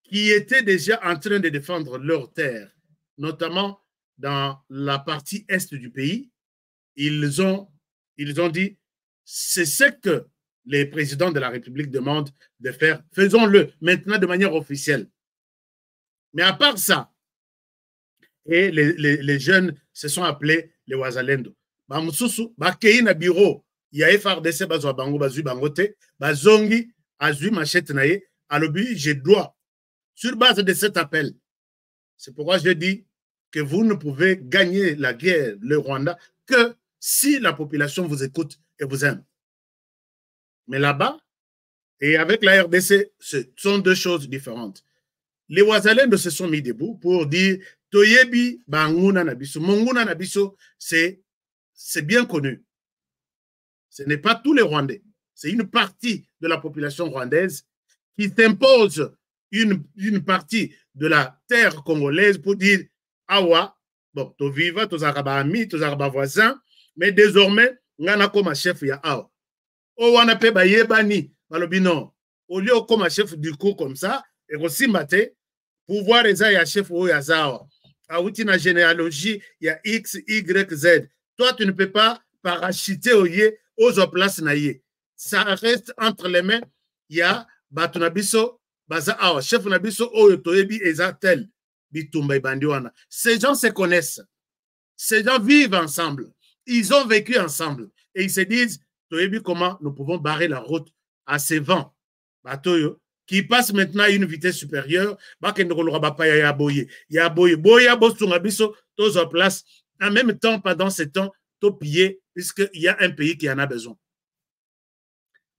qui étaient déjà en train de défendre leur terre, notamment dans la partie est du pays, ils ont dit c'est ce que les présidents de la République demandent de faire. Faisons-le maintenant de manière officielle. Mais à part ça, et les jeunes se sont appelés les Wazalendo. Bamususu, bakei na bureau, il y a FRDC, bazwa bango, bazui bangote, bazongi, azui machette naye, alobi, je dois, sur base de cet appel. C'est pourquoi je dis que vous ne pouvez gagner la guerre, le Rwanda, que si la population vous écoute et vous aime. Mais là-bas, et avec la RDC, ce sont deux choses différentes. Les Wazalendo se sont mis debout pour dire Toyebi Banguna Nabiso. Monguna Nabiso, c'est bien connu. Ce n'est pas tous les Rwandais. C'est une partie de la population rwandaise qui s'impose une partie de la terre congolaise pour dire Awa, bon, to viva, to zaraba ami, to zaraba voisin, mais désormais, ngana comme chef ya Awa. O wana pe ba yebani, balobino. Au lieu comme chef du coup comme ça, et aussi maté, pouvoir eza ya chef o ya zawa. Awuti na généalogie, il y a X, Y, Z. Toi, tu ne peux pas parachuter aux places naïe. Ça reste entre les mains. Il y a Batunabiso, Baza Awa, chef Nabiso, Oyo Toyebi, Ezatel, Bitumba Bandiwana. Ces gens se connaissent. Ces gens vivent ensemble. Ils ont vécu ensemble. Et ils se disent, Toyebi, comment nous pouvons barrer la route à ces vents, Batoyo, qui passent maintenant à une vitesse supérieure. En même temps, pendant ce temps, tout pillé, puisqu'il y a un pays qui en a besoin.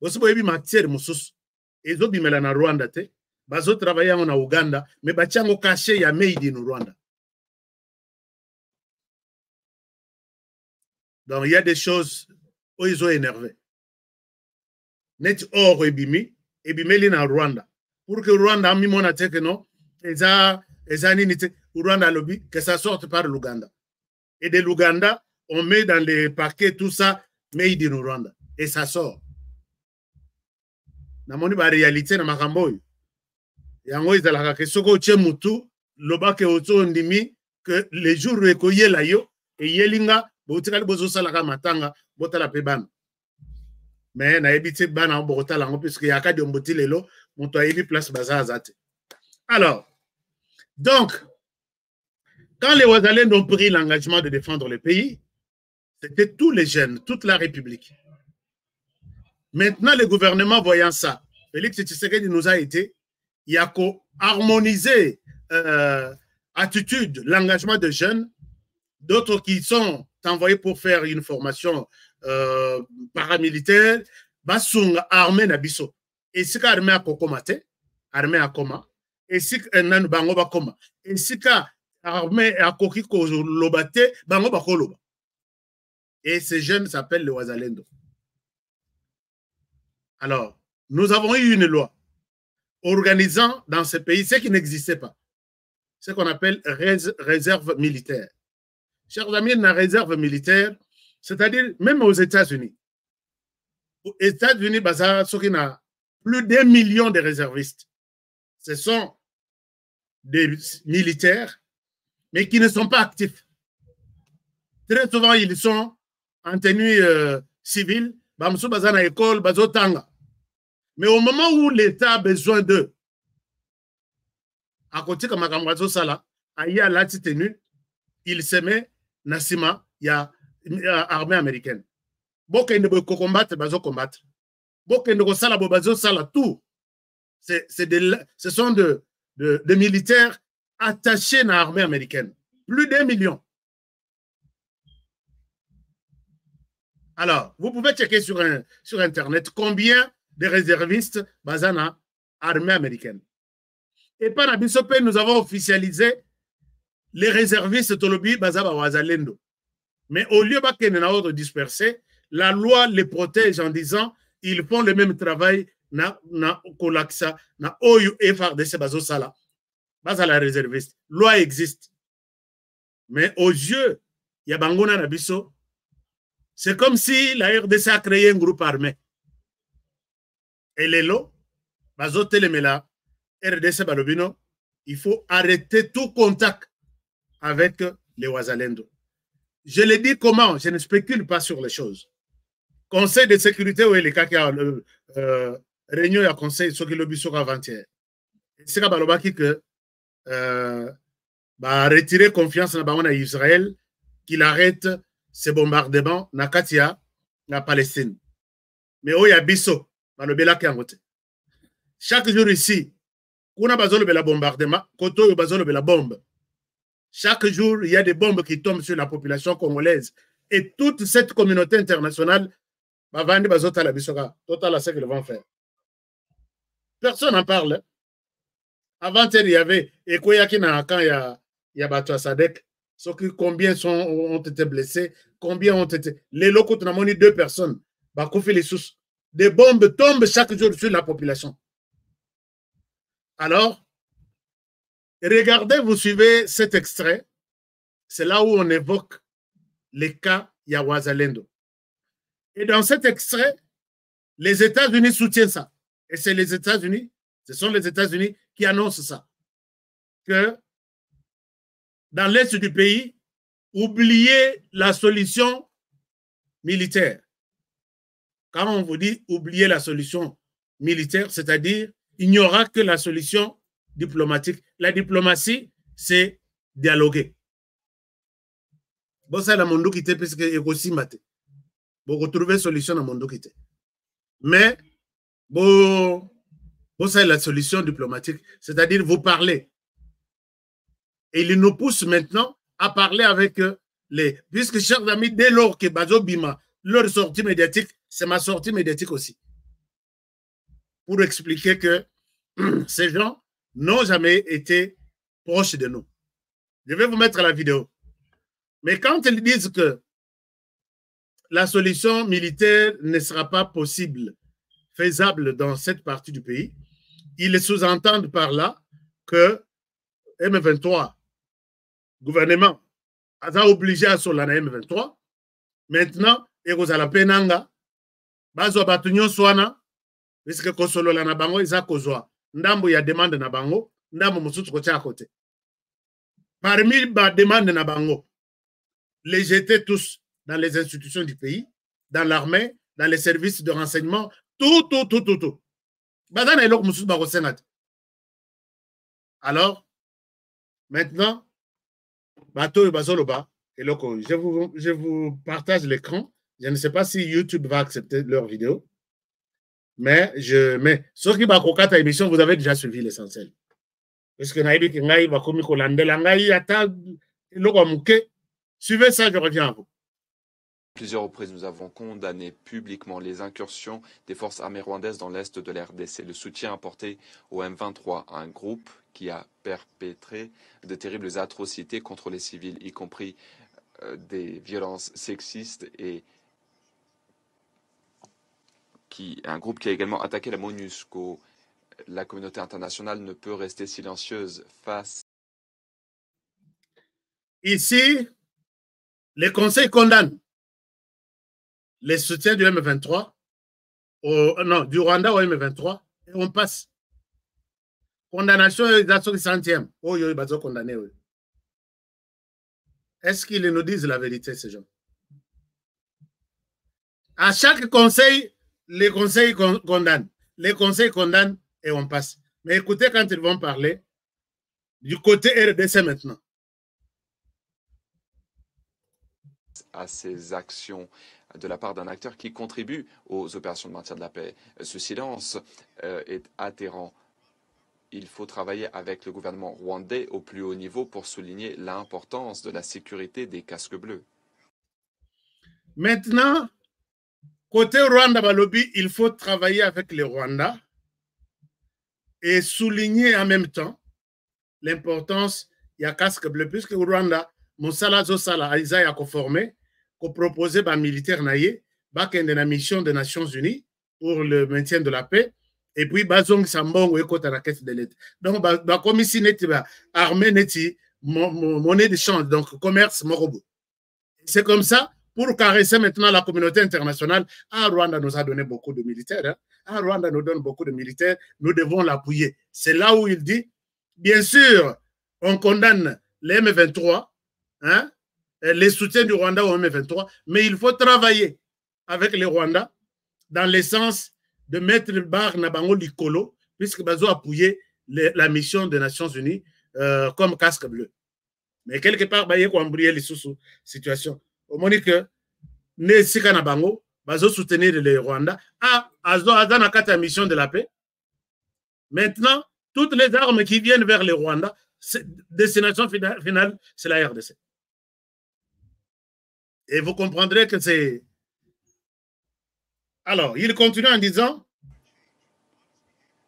Aussi, vous avez matière, Moussous. Et vous avez na Rwanda, vous travaillez en Ouganda, mais vous avez caché, il y a made in Rwanda. Donc, il y a des choses où ils ont énervé. Net or ebimi, ebimeli na Rwanda. Pour que Rwanda a mis mon attaque, non, Rwanda lobby, que ça sorte par l'Ouganda. Et de l'Ouganda, on met dans les paquets tout ça, made in Rwanda. Et ça sort. Na moni ba réalité na makamboy. Yango izalaka ke soko che mutu, lobake oto ndimi, que les jours rekoye la yo, et yelinga, botikali bozo salaka matanga, botala pebana. Mais na ebiti bana botala ngo, puisque yaka de mboti lelo, monto ayebi place baza azate. Alors, donc, quand les Wazalendo ont pris l'engagement de défendre le pays, c'était tous les jeunes, toute la République. Maintenant, le gouvernement voyant ça, Félix Tshisekedi nous a été, il y a qu'à harmoniser attitude, l'engagement de jeunes, d'autres qui sont envoyés pour faire une formation paramilitaire, basung armée nabiso. Et si armée à Kokomate, armée à Koma, et si nan bango ba Koma, et si armée à Kokiko Lobate, bango ba Koloba. Et ces jeunes s'appellent les Wazalendo. Alors, nous avons eu une loi organisant dans ce pays ce qui n'existait pas, ce qu'on appelle réserve militaire. Chers amis, la réserve militaire, c'est-à-dire même aux États-Unis. Aux États-Unis, il y a plus d'1 million de réservistes. Ce sont des militaires, mais qui ne sont pas actifs. Très souvent, ils sont en tenue civile, école, mais au moment où l'État a besoin d'eux, à côté de Makamwazo Sala, il y a la tenue, il se met Nassima, il y a l'armée américaine. Beaucoup de combattre, bazo combattre. Beaucoup de sala, bazo sala, tout. Ce sont des militaires attachés à l'armée américaine. Plus d'1 million. Alors, vous pouvez checker sur Internet combien de réservistes basana armée américaine. Et par la Bissopé, nous avons officialisé les réservistes Tolobi Bazaba Wazalendo. Mais au lieu de disperser, la loi les protège en disant ils font le même travail na kolaksa na oyu FRDC bazo sala. Bazala réserviste. Loi existe. Mais aux yeux, il y a Bangona Nabiso. C'est comme si la RDC a créé un groupe armé. Et les lots, bazo telemela, RDC Balobino, il faut arrêter tout contact avec les Wazalendo. Je l'ai dit comment, je ne spécule pas sur les choses. Conseil de sécurité, oui, les cas qui a réunion et conseil, ce qui le but avant-hier. C'est que retirer confiance dans Israël, qu'il arrête ces bombardements dans Katia, la Palestine. Mais où il y a Bisso, chaque jour ici, on a besoin de la bombardement, Koto a besoin de la bombe. Chaque jour, il y a des bombes qui tombent sur la population congolaise. Et toute cette communauté internationale va vendre bazota la bisoka. Total, c'est ce qu'ils vont faire. Personne n'en parle. Avant, il y avait Ekoyaki quand il y a Bato Sadek. Combien ont été blessés? Combien ont été. Les locaux, on a monné 2 personnes. Des bombes tombent chaque jour sur la population. Alors, regardez, vous suivez cet extrait. C'est là où on évoque les cas Yawazalendo. Et dans cet extrait, les États-Unis soutiennent ça. Et c'est les États-Unis, ce sont les États-Unis qui annoncent ça. Que dans l'est du pays, oubliez la solution militaire. Quand on vous dit oubliez la solution militaire, c'est-à-dire il n'y aura que la solution diplomatique. La diplomatie, c'est dialoguer. Bon, ça, la monde qui était parce que aussi maté. Bon, retrouver solution dans monde qui était. Mais, bon, ça, la solution diplomatique, c'est-à-dire vous parlez. Et il nous pousse maintenant à parler avec les. Puisque, chers amis, dès lors que Bazo Bima, leur sortie médiatique, c'est ma sortie médiatique aussi. Pour expliquer que ces gens n'ont jamais été proches de nous. Je vais vous mettre la vidéo. Mais quand ils disent que la solution militaire ne sera pas possible, faisable dans cette partie du pays, ils sous-entendent par là que M23, gouvernement, a obligé à sur la M23. Maintenant, et vous allez penanga, bazo batunyo swana, puisque kosolo la nabango isa kozwa, ndambo ya demande nabango, ndambo musutu kocha côté. Parmi ba demande nabango, les jeter tous dans les institutions du pays, dans l'armée, dans les services de renseignement, tout. Alors, maintenant, je vous partage l'écran. Je ne sais pas si YouTube va accepter leur vidéo, mais je mets. Sauf que ta émission, vous avez déjà suivi l'essentiel. Parce que suivez ça, je reviens à vous. Plusieurs reprises, nous avons condamné publiquement les incursions des forces armées rwandaises dans l'est de la RDC. Le soutien apporté au M23, un groupe qui a perpétré de terribles atrocités contre les civils, y compris des violences sexistes, et un groupe qui a également attaqué la MONUSCO. La communauté internationale ne peut rester silencieuse face. Ici, les conseils condamnent les soutiens du M23, du Rwanda au M23, et on passe. Condamnation et d'action centième. Oh, ils sont condamnés. Est-ce qu'ils nous disent la vérité, ces gens? À chaque conseil, les conseils condamnent. Les conseils condamnent et on passe. Mais écoutez quand ils vont parler du côté RDC maintenant. À ces actions de la part d'un acteur qui contribue aux opérations de maintien de la paix. Ce silence est atterrant. Il faut travailler avec le gouvernement rwandais au plus haut niveau pour souligner l'importance de la sécurité des casques bleus. Maintenant, côté Rwanda Balobi, il faut travailler avec les Rwandais et souligner en même temps l'importance il y a casque bleu, puisque au Rwanda, Moussala Zosala a Isaiah conformé, qu'on proposait par militaire naïe, bakende la mission des Nations Unies pour le maintien de la paix, et puis Bazong Sambong et Kota la caisse de l'aide. Donc, comme ici, armée neti, monnaie d'échange, donc commerce morobo. C'est comme ça, pour caresser maintenant la communauté internationale. Ah, Rwanda nous a donné beaucoup de militaires. Hein? Ah, Rwanda nous donne beaucoup de militaires, nous devons l'appuyer. C'est là où il dit, bien sûr, on condamne les M23, hein, les soutiens du Rwanda au M23, mais il faut travailler avec les Rwandais dans le sens de mettre le bar Nabango Likolo, puisque Bazo a appuyé la mission des Nations Unies comme casque bleu. Mais quelque part, il y a une situation. Au moment que ne sika Nabango, Bazo soutenir les Rwandais, la mission de la paix. Maintenant, toutes les armes qui viennent vers les Rwandais, destination finale, c'est la RDC. Et vous comprendrez que c'est... Alors, il continue en disant...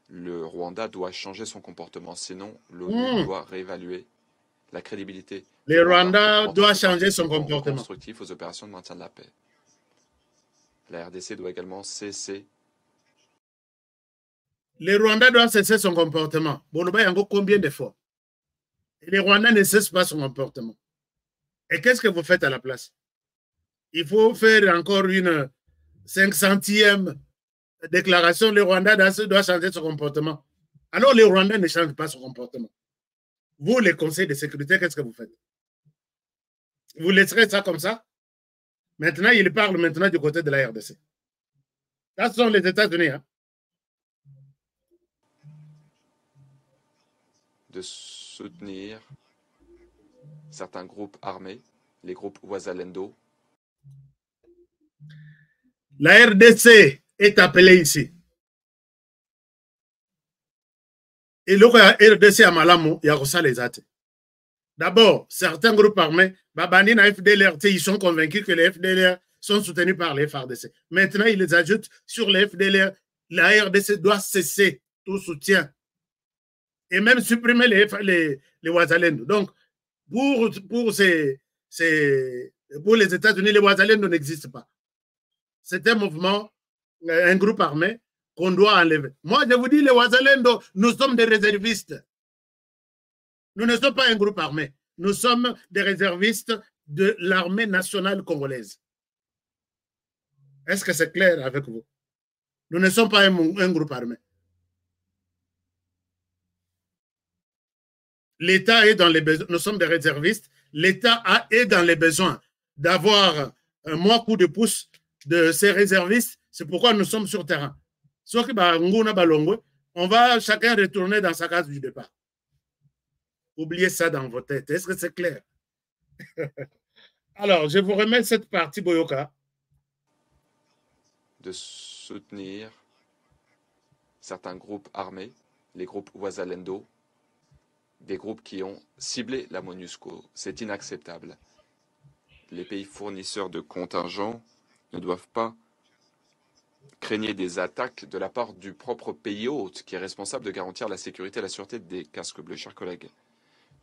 Le Rwanda doit changer son comportement, sinon l'ONU doit réévaluer la crédibilité. Le Rwanda doit changer son comportement. Constructif aux opérations de maintien de la paix. La RDC doit également cesser. Le Rwanda doit cesser son comportement. Boloba Yango, combien de fois? Et le Rwanda ne cesse pas son comportement. Et qu'est-ce que vous faites à la place? Il faut faire encore une 500e déclaration. Le Rwanda doit changer son comportement. Alors le Rwanda ne change pas son comportement. Vous, les conseils de sécurité, qu'est-ce que vous faites? Vous laisserez ça comme ça? Maintenant, il parle maintenant du côté de la RDC. Ça, ce sont les États-Unis. Hein? De soutenir certains groupes armés, les groupes Wazalendo. La RDC est appelée ici. Et le RDC à Malamo, il y a ça les athées. D'abord, certains groupes armés, Babani na FDLR, ils sont convaincus que les FDLR sont soutenus par les FARDC. Maintenant, ils les ajoutent sur les FDLR. La RDC doit cesser tout soutien. Et même supprimer les Wazalendo. Donc, pour les États-Unis, les Wazalendo n'existent pas. C'est un mouvement, un groupe armé qu'on doit enlever. Moi, je vous dis, les Wazalendo, nous sommes des réservistes. Nous ne sommes pas un groupe armé. Nous sommes des réservistes de l'armée nationale congolaise. Est-ce que c'est clair avec vous? Nous ne sommes pas un groupe armé. L'État est dans les besoins. Nous sommes des réservistes. L'État est dans les besoins d'avoir un moins coup de pouce de ces réservistes. C'est pourquoi nous sommes sur terrain. Sauf que on va chacun retourner dans sa case du départ. Oubliez ça dans vos têtes. Est-ce que c'est clair? Alors, je vous remets cette partie, Boyoka. De soutenir certains groupes armés, les groupes Wazalendo, des groupes qui ont ciblé la MONUSCO. C'est inacceptable. Les pays fournisseurs de contingents ne doivent pas craigner des attaques de la part du propre pays hôte qui est responsable de garantir la sécurité et la sûreté des casques bleus. Chers collègues,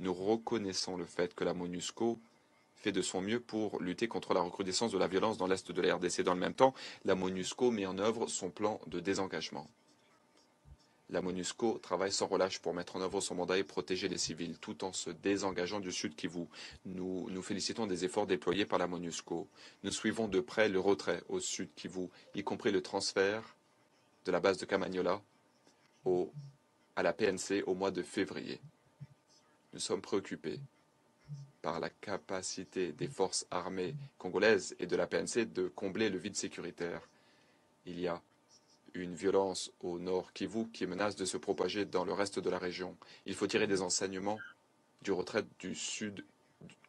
nous reconnaissons le fait que la MONUSCO fait de son mieux pour lutter contre la recrudescence de la violence dans l'est de la RDC. Dans le même temps, la MONUSCO met en œuvre son plan de désengagement. La MONUSCO travaille sans relâche pour mettre en œuvre son mandat et protéger les civils, tout en se désengageant du Sud Kivu. Nous félicitons des efforts déployés par la MONUSCO. Nous suivons de près le retrait au Sud Kivu, y compris le transfert de la base de Kamanyola à la PNC au mois de février. Nous sommes préoccupés par la capacité des forces armées congolaises et de la PNC de combler le vide sécuritaire. Il y a une violence au nord Kivu qui menace de se propager dans le reste de la région. Il faut tirer des enseignements du retrait du sud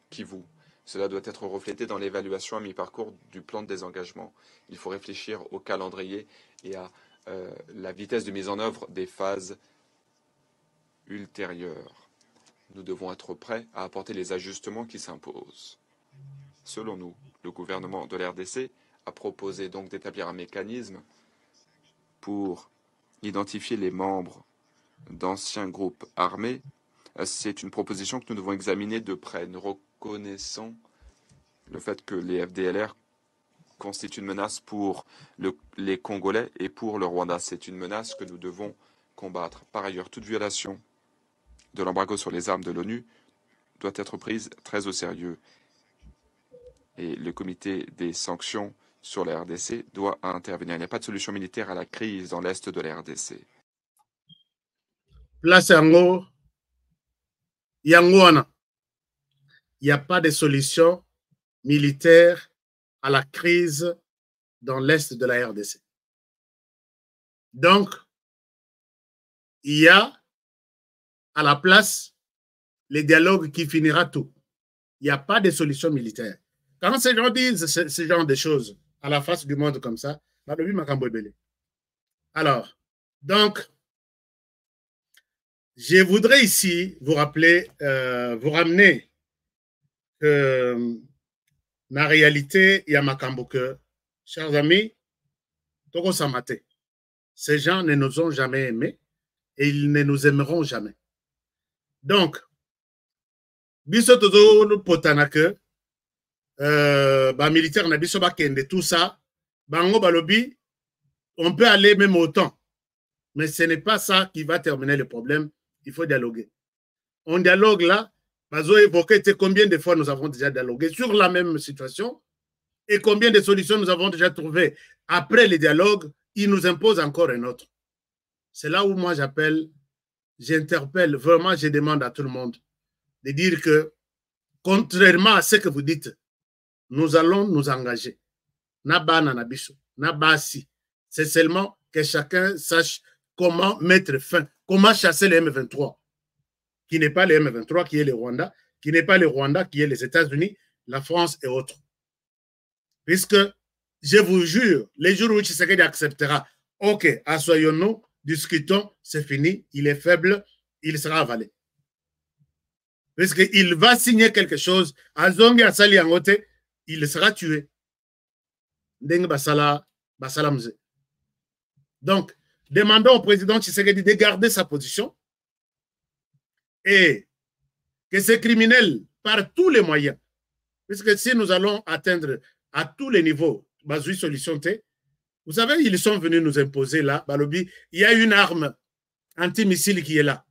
Kivu. Cela doit être reflété dans l'évaluation à mi-parcours du plan de désengagement. Il faut réfléchir au calendrier et à la vitesse de mise en œuvre des phases ultérieures. Nous devons être prêts à apporter les ajustements qui s'imposent. Selon nous, le gouvernement de la RDC a proposé donc d'établir un mécanisme pour identifier les membres d'anciens groupes armés. C'est une proposition que nous devons examiner de près. Nous reconnaissons le fait que les FDLR constituent une menace pour les Congolais et pour le Rwanda. C'est une menace que nous devons combattre. Par ailleurs, toute violation de l'embargo sur les armes de l'ONU doit être prise très au sérieux. Et le comité des sanctions sur la RDC doit intervenir. Il n'y a pas de solution militaire à la crise dans l'est de la RDC. Place Yango, Yangoana. Il n'y a pas de solution militaire à la crise dans l'Est de la RDC. Donc, il y a à la place les dialogues qui finira tout. Il n'y a pas de solution militaire. Quand ces gens disent ce genre de choses à la face du monde comme ça, alors, donc, je voudrais ici vous rappeler, vous ramener que la réalité, il y a Makambo que, chers amis, Togo Samate, ces gens ne nous ont jamais aimés et ils ne nous aimeront jamais. Donc, biso tozo potana que militaire na biso bakende tout ça, bango balobi, on peut aller même autant. Mais ce n'est pas ça qui va terminer le problème. Il faut dialoguer. On dialogue là. Bazo évoqué combien de fois nous avons déjà dialogué sur la même situation et combien de solutions nous avons déjà trouvées. Après les dialogues, ils nous imposent encore un autre. C'est là où moi j'appelle, j'interpelle, vraiment je demande à tout le monde de dire que, contrairement à ce que vous dites, nous allons nous engager. Nabana nabiso, nabasi. C'est seulement que chacun sache comment mettre fin, comment chasser les M23, qui n'est pas les M23, qui est le Rwanda, qui n'est pas le Rwanda, qui est les États-Unis, la France et autres. Puisque, je vous jure, les jours où Tshisekedi acceptera, ok, assoyons-nous, discutons, c'est fini, il est faible, il sera avalé. Puisqu'il va signer quelque chose, à Zongi Asali Angote, il sera tué. Dengue Basala Mze. Donc, demandons au président Tshisekedi de garder sa position et que ces criminels, par tous les moyens, puisque si nous allons atteindre à tous les niveaux, vous savez, ils sont venus nous imposer là, Balobi, il y a une arme antimissile qui est là.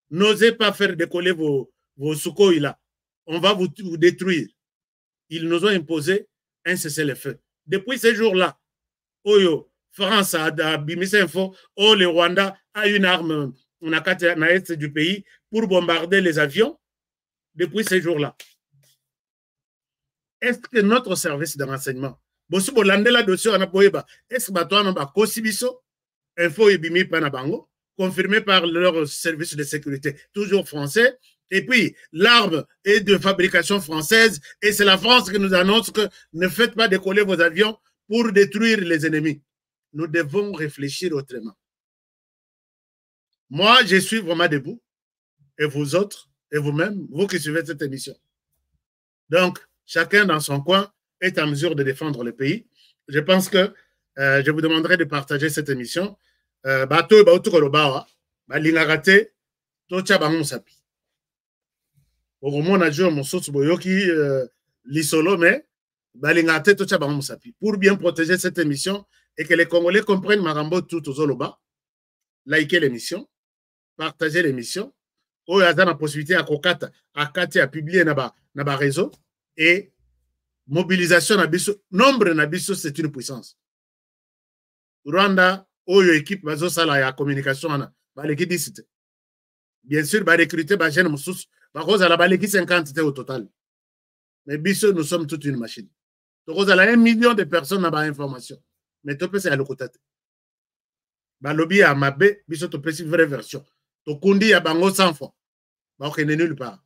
N'osez pas faire décoller vos Sukhoi là. On va vous détruire. Ils nous ont imposé un cessez-le-feu. Depuis ces jours-là, Oyo, France a bimis info, le Rwanda a une arme na est du pays pour bombarder les avions depuis ces jours-là. Est-ce que notre service de renseignement, est-ce que info ebimi panabango, confirmé par leur service de sécurité, toujours français, et puis l'arme est de fabrication française, et c'est la France qui nous annonce que ne faites pas décoller vos avions pour détruire les ennemis. Nous devons réfléchir autrement. Moi, je suis vraiment debout, et vous autres, et vous-même, vous qui suivez cette émission. Donc, chacun dans son coin est en mesure de défendre le pays. Je pense que je vous demanderai de partager cette émission. Bato Bautu Kolobawa, Balingagate, Tocha Bangonsapi. Au moins, on a joué mon soutien Boyoki, l'isolo, mais Balingagate, Tocha Bangonsapi. Pour bien protéger cette émission et que les Congolais comprennent Marambo tout aux Oloba, likez l'émission, partagez l'émission. Il y a la possibilité à Kokata, à Kati, à publier dans le réseau. Et mobilisation, nombre nabiso, c'est une puissance. Rwanda, Oyo équipe, bazo sala ya communication, l'équipe 10. Bien sûr, va recruter, va gêner Moussous, va cause à la l'équipe 50 au total. Mais biso, nous sommes toute une machine. Donc, vous avez 1 million de personnes dans l'information. Mais tu peux c'est à l'okotate. Ba lobby à Mabé, biso tu peux c'est une vraie version. Tu kundi à bango 100 fois. Bah, ok, n'est nulle part.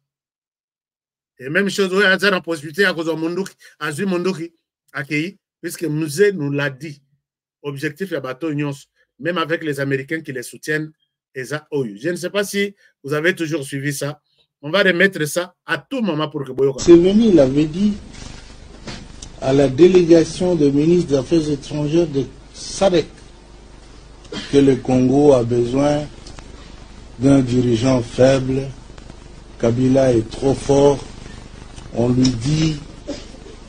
Et même chose, il y a une possibilité à cause de Mondoki, à Zui Mondoki, accueilli, puisque Musée nous l'a dit. Objectif, il y a bateau union, même avec les Américains qui les soutiennent. Et ça, je ne sais pas si vous avez toujours suivi ça. On va remettre ça à tout moment pour que Boyo. Séveni l'avait dit à la délégation des ministres des Affaires étrangères de SADC que le Congo a besoin d'un dirigeant faible. Kabila est trop fort. On lui dit,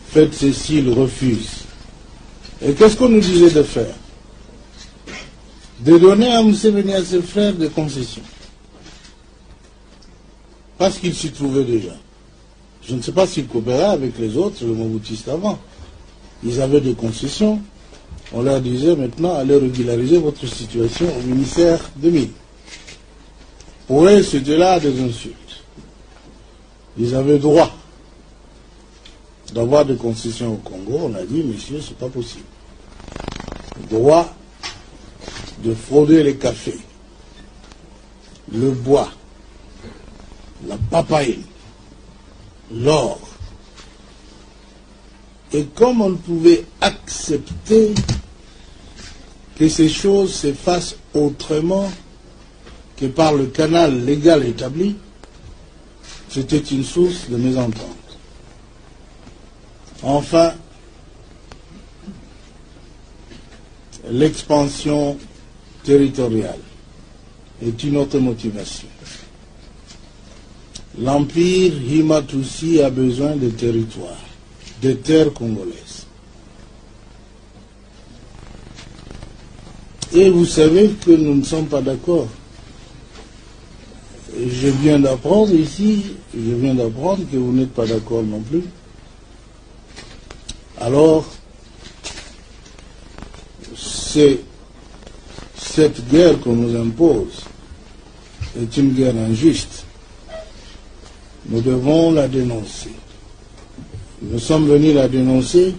faites ceci, il refuse. Et qu'est-ce qu'on nous disait de faire? De donner à Museveni et à ses frères des concessions. Parce qu'il s'y trouvait déjà. Je ne sais pas s'il coopérait avec les autres, le Mobutistes avant. Ils avaient des concessions. On leur disait maintenant, allez régulariser votre situation au ministère des Mines. Pour eux, c'était là des insultes. Ils avaient droit d'avoir des concessions au Congo. On a dit, monsieur, c'est pas possible. droit de frauder les cafés, le bois, la papaye, l'or. Et comme on ne pouvait accepter que ces choses se fassent autrement que par le canal légal établi, c'était une source de mésentente. Enfin, l'expansion territoriale est une autre motivation. L'empire Himatoussi a besoin de territoires, de terres congolaises. Et vous savez que nous ne sommes pas d'accord. Je viens d'apprendre ici, que vous n'êtes pas d'accord non plus. Alors, cette guerre qu'on nous impose est une guerre injuste. Nous devons la dénoncer. Nous sommes venus la dénoncer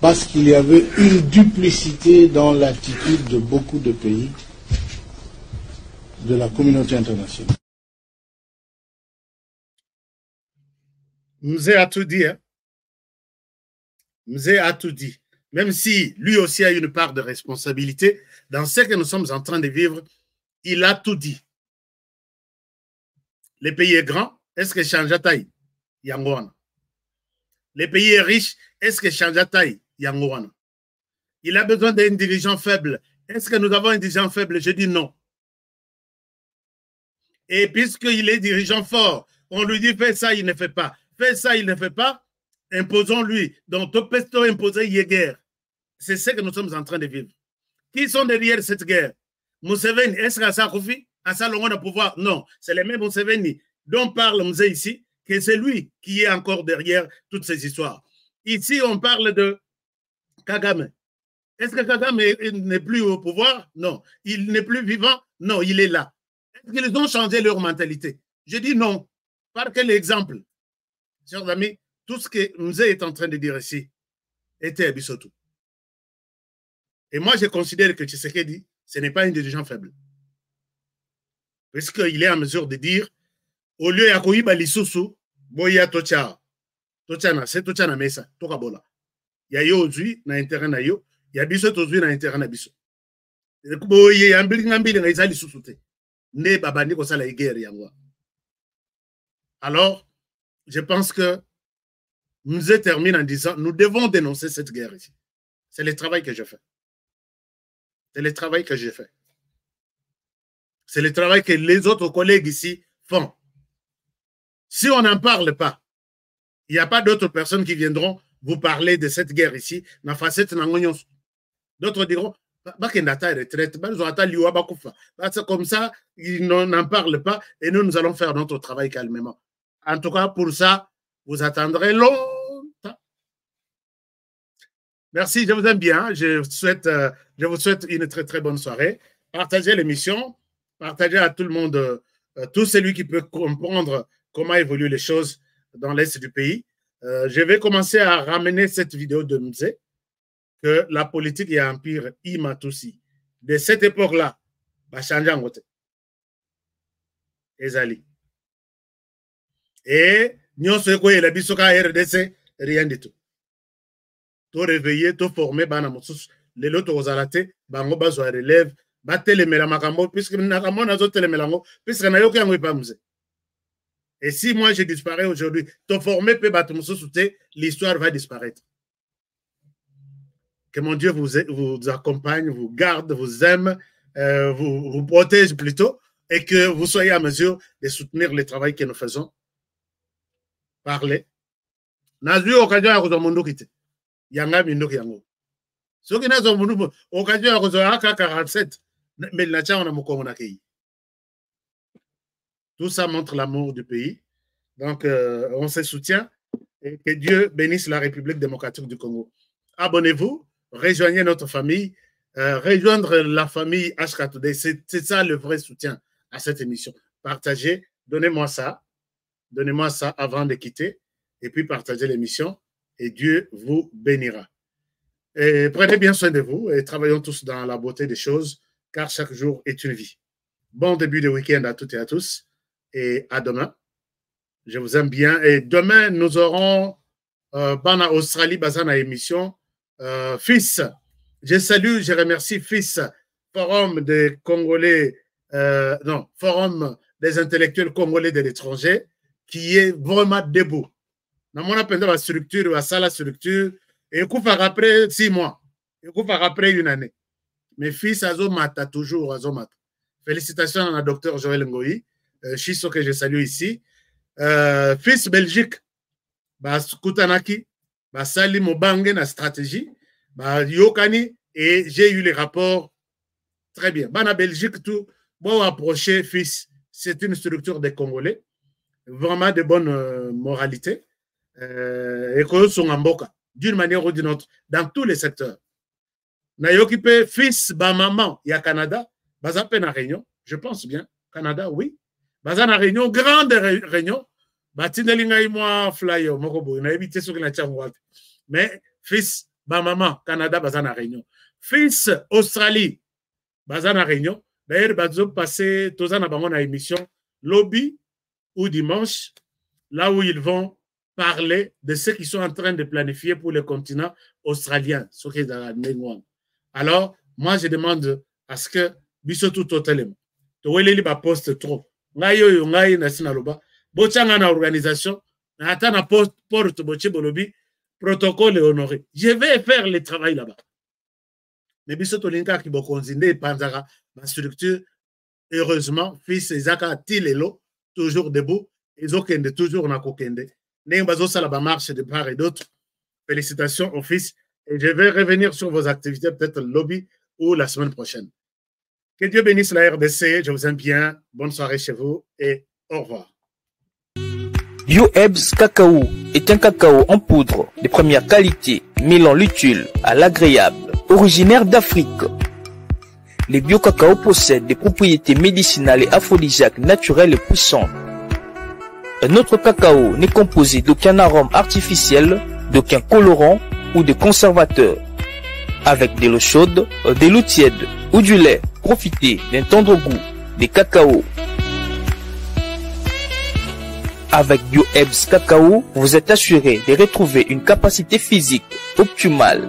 parce qu'il y avait une duplicité dans l'attitude de beaucoup de pays de la communauté internationale. Mzee a tout dit. Hein? Mzee a tout dit. Même si lui aussi a une part de responsabilité dans ce que nous sommes en train de vivre, il a tout dit. Le pays est grand, est-ce que change à taille? Yangoana. Le pays est riche, est-ce que change à taille? Yangoana. Il a besoin d'un dirigeant faible. Est-ce que nous avons un dirigeant faible? Je dis non. Et puisqu'il est dirigeant fort, on lui dit fais ça, il ne fait pas. Fais ça, il ne fait pas. Imposons-lui. Donc, tout peut imposer une guerre. C'est ce que nous sommes en train de vivre. Qui sont derrière cette guerre? Museveni, est-ce qu'à ça Kofi? À ça, l'on a le pouvoir? Non, c'est le même Museveni dont parle Mzee ici, que c'est lui qui est encore derrière toutes ces histoires. Ici, on parle de Kagame. Est-ce que Kagame n'est plus au pouvoir? Non. Il n'est plus vivant? Non, il est là. Est-ce qu'ils ont changé leur mentalité? Je dis non. Par quel exemple? Chers amis, tout ce que Mzee est en train de dire ici était Abisotou. Et moi, je considère que Tshisekedi, ce n'est pas un dirigeant faible. Puisqu'il est en mesure de dire, au lieu de Koyiba Lisusu, Boya Tocha, Tocha c'est Tocha na Mesa, Tokabola. Il y a yo aujourd'hui, na intérêt na yo, il y a Biso aujourd'hui, na intérêt na Biso. Boye, Ambili, na Isa Lisusu te. Ne babandi ko sala guerre yangwa. Alors, je pense que Mzee termine en disant, nous devons dénoncer cette guerre ici. C'est le travail que je fais. C'est le travail que j'ai fait. C'est le travail que les autres collègues ici font. Si on n'en parle pas, il n'y a pas d'autres personnes qui viendront vous parler de cette guerre ici. D'autres diront, c'est comme ça, ils n'en parlent pas et nous allons faire notre travail calmement. En tout cas, pour ça, vous attendrez longtemps. Merci, je vous aime bien. Je vous souhaite une très très bonne soirée. Partagez l'émission, partagez à tout le monde, tout celui qui peut comprendre comment évoluent les choses dans l'Est du pays. Je vais commencer à ramener cette vidéo de Mzee, que la politique et l'empire Himatoussi, de cette époque-là, va changer en côté. Ezali. Et nous sommes la bisoka RDC, rien du tout. To réveiller, to former, bana moussous, les lots aux alatés, bango bazo relève, batte les mélamakamo, puisque nakamo nazo telemelango, puisque na yoki yango pas Mzee. Et si moi je disparais aujourd'hui, to former peut battre moussous, l'histoire va disparaître. Que mon Dieu vous accompagne, vous garde, vous aime, vous protège plutôt, et que vous soyez à mesure de soutenir le travail que nous faisons. Parlez. Nazu occasion à vous mondo kite. Yanga mindo yango. Ce qui n'a pas occasion à vous AK-47, mais la tcha on a moko monakei. Tout ça montre l'amour du pays. Donc, on se soutient et que Dieu bénisse la République démocratique du Congo. Abonnez-vous, rejoignez notre famille, rejoindre la famille HK2D. C'est ça le vrai soutien à cette émission. Partagez, donnez-moi ça avant de quitter et puis partagez l'émission et Dieu vous bénira. Et prenez bien soin de vous et travaillons tous dans la beauté des choses, car chaque jour est une vie. Bon début de week-end à toutes et à tous, et à demain. Je vous aime bien. Et demain, nous aurons Bana Australie, Bazana émission. Fils, je salue, je remercie Fils, Forum des Congolais, Forum des intellectuels congolais de l'étranger, qui est vraiment debout. Dans mon appel de la structure, la structure, et il faut après 6 mois, il faut après 1 année. Mes fils, Azomata, toujours Azomata. Félicitations à la Dr Joël Ngoï, Chiso que je salue ici. Fils Belgique, Kutanaki, Sali Mobange, na stratégie, Yokani, et j'ai eu les rapports très bien. Bana Belgique, tout, bon approcher, fils, c'est une structure des Congolais, vraiment de bonne moralité, et que sont en boca, d'une manière ou d'une autre, dans tous les secteurs. Na occupé fils, maman, il y a Canada, Bazapen à Réunion, je pense bien, Canada, oui. Bazan à Réunion, grande Réunion, Batinelinga moi flyer, Mokobo, n'a évité ce qu'il a tient. Mais fils, maman, Canada, Bazan à Réunion. Fils, Australie, Bazan à Réunion. D'ailleurs, Bazo passé, tous en abandon à émission, lobby ou dimanche, là où ils vont parler de ce qu'ils sont en train de planifier pour le continent australien, ce qui est dans la Nengouan. Alors, moi, je demande à ce que, bisotou totalement, tu vois, les poste trop. Ngayo, ngayo, nasinaloba, bochanga na organisation, na ata na porte, boche bolobi, protocole honoré. Je vais faire le travail là-bas. Mais bisotou linka ki bokonzinde, panzara, ma structure, heureusement, fils Isaka Tilelo, toujours debout, ils ont toujours na kokende. N'imbazo salaba marche de part et d'autre. Félicitations au fils. Et je vais revenir sur vos activités, peut-être le lobby ou la semaine prochaine. Que Dieu bénisse la RDC. Je vous aime bien. Bonne soirée chez vous et au revoir. BioEbs Cacao est un cacao en poudre de première qualité, mêlant l'utile à l'agréable, originaire d'Afrique. Les bio-cacao possèdent des propriétés médicinales et aphrodisiaques naturelles et puissantes. Un autre cacao n'est composé d'aucun arôme artificiel, d'aucun colorant ou de conservateur. Avec de l'eau chaude, de l'eau tiède ou du lait, profitez d'un tendre goût des cacao. Avec BioEbs Cacao, vous êtes assuré de retrouver une capacité physique optimale.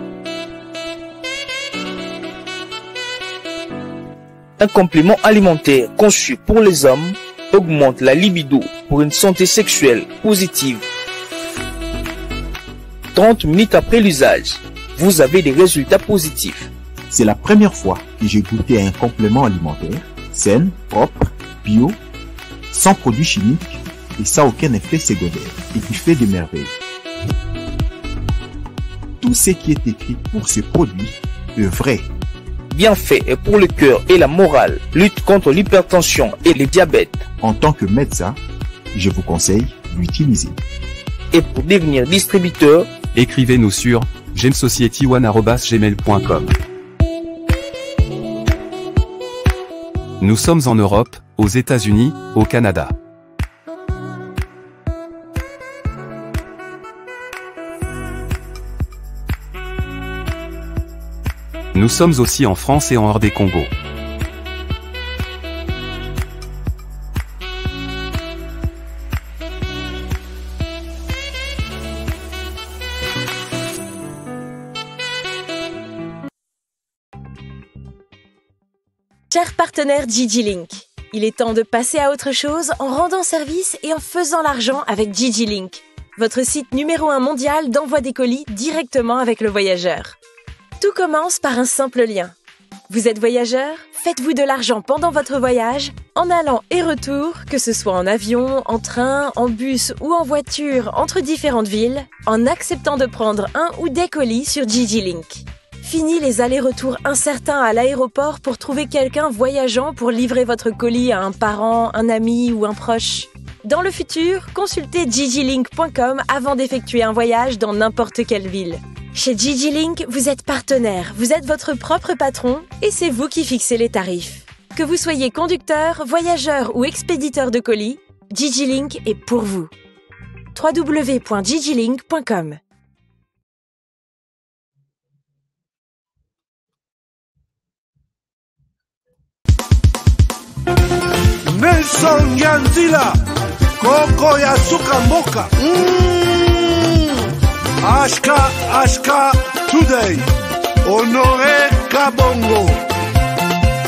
Un complément alimentaire conçu pour les hommes augmente la libido pour une santé sexuelle positive. 30 minutes après l'usage, vous avez des résultats positifs. C'est la première fois que j'ai goûté un complément alimentaire sain, propre, bio, sans produits chimiques et sans aucun effet secondaire et qui fait des merveilles. Tout ce qui est écrit pour ce produit est vrai. Bien fait et pour le cœur et la morale, lutte contre l'hypertension et le diabète. En tant que médecin, je vous conseille d'utiliser. Et pour devenir distributeur, écrivez-nous sur gemsociety1@gmail.com. Nous sommes en Europe, aux États-Unis, au Canada. Nous sommes aussi en France et en hors des Congo. Chers partenaires DigiLink, il est temps de passer à autre chose en rendant service et en faisant l'argent avec DigiLink, votre site numéro 1 mondial d'envoi des colis directement avec le voyageur. Tout commence par un simple lien. Vous êtes voyageur? Faites-vous de l'argent pendant votre voyage, en allant et retour, que ce soit en avion, en train, en bus ou en voiture entre différentes villes, en acceptant de prendre un ou des colis sur DigiLink. Fini les allers-retours incertains à l'aéroport pour trouver quelqu'un voyageant pour livrer votre colis à un parent, un ami ou un proche. Dans le futur, consultez digilink.com avant d'effectuer un voyage dans n'importe quelle ville. Chez DigiLink, vous êtes partenaire, vous êtes votre propre patron et c'est vous qui fixez les tarifs. Que vous soyez conducteur, voyageur ou expéditeur de colis, DigiLink est pour vous. www.digilink.com Nelson Yanzila Koko ya Suka Mboka Ashka Today Honoré Kabongo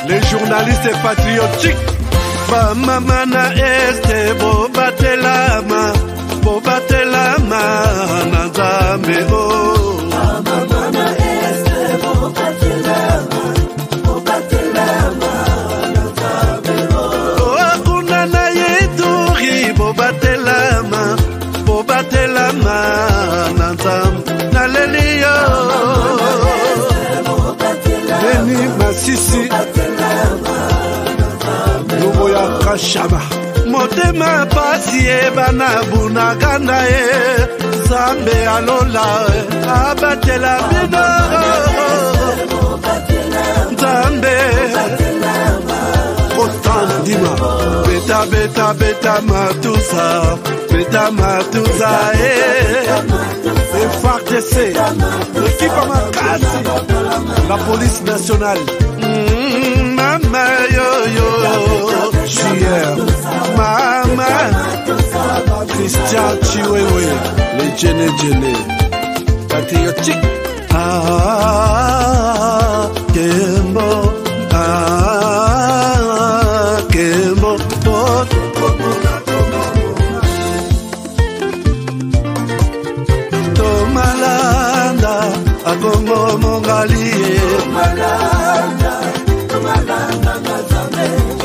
les journalistes patriotiques Bamamana este Bobatelama Nazambe Bamamana este Bobatelama Nazambe Kuna na yeduri Bobatelama Nazambe Nalelio Deni Masisi Lubo ya Kashaba Motema pasi bana bunagana Zambe alola abatela bino Zambe Kotan dima Beta matusa FARDC l'équipe à Makasi la police nationale Mama yo Chier Mama Christian Chiwewe les Djene patriotique Kembo Kembo Tomalanda Agongo Mongalie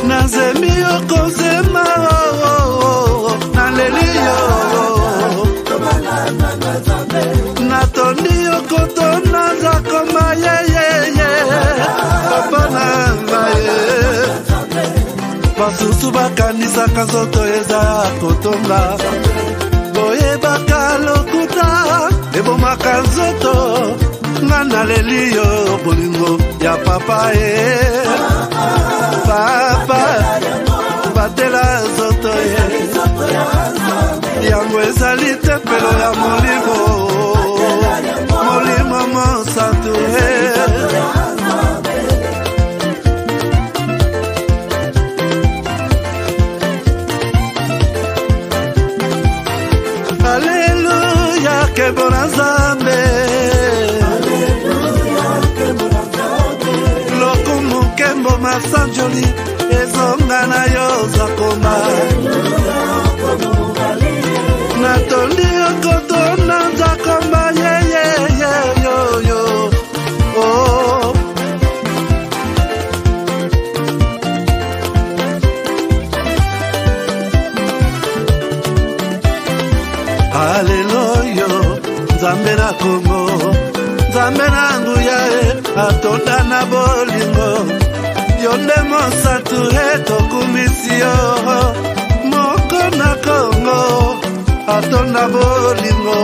Nazemi okozema Nalelio Natoni okotona Zakoma ye Papa nangaye Basusu bakanisa kazoto eza kotonga Boye bakalokuta Ebomaka nzoto Ngana lelio bolingo ya papa Papa Batela zoto Yango ezali tempelo ya molimo Molimo mosatu Alléluia que bon Nzambe Lokumu kembo masanjoli Ezonga na yo zakoma Natoli okotona zakoma yo Oh Hallelujah Nzambe na Kongo Nzambe na nguya atonda na bolingo Yonde mosatu tokumisio Moko na Kongo atonda bolingo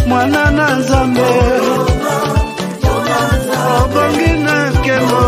Mwana na Nzambe Obongi na kemo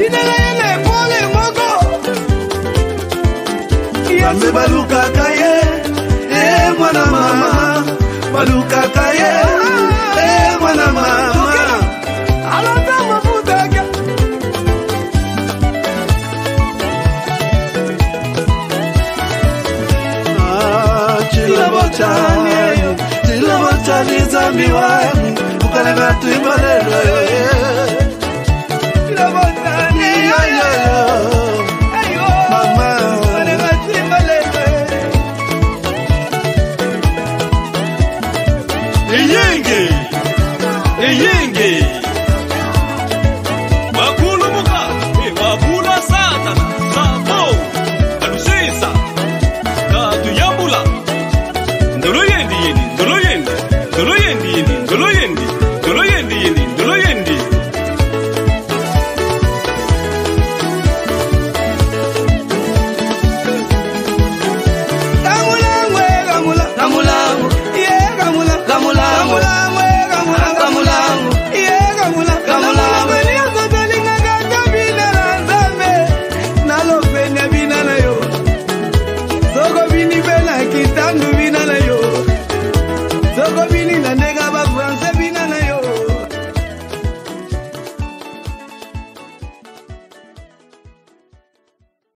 binelele pole moko yambe baluka kaye mwana mama baluka kaye mwana mama alota mafuta chila bochani zambi wangu ukalanga tuimalelo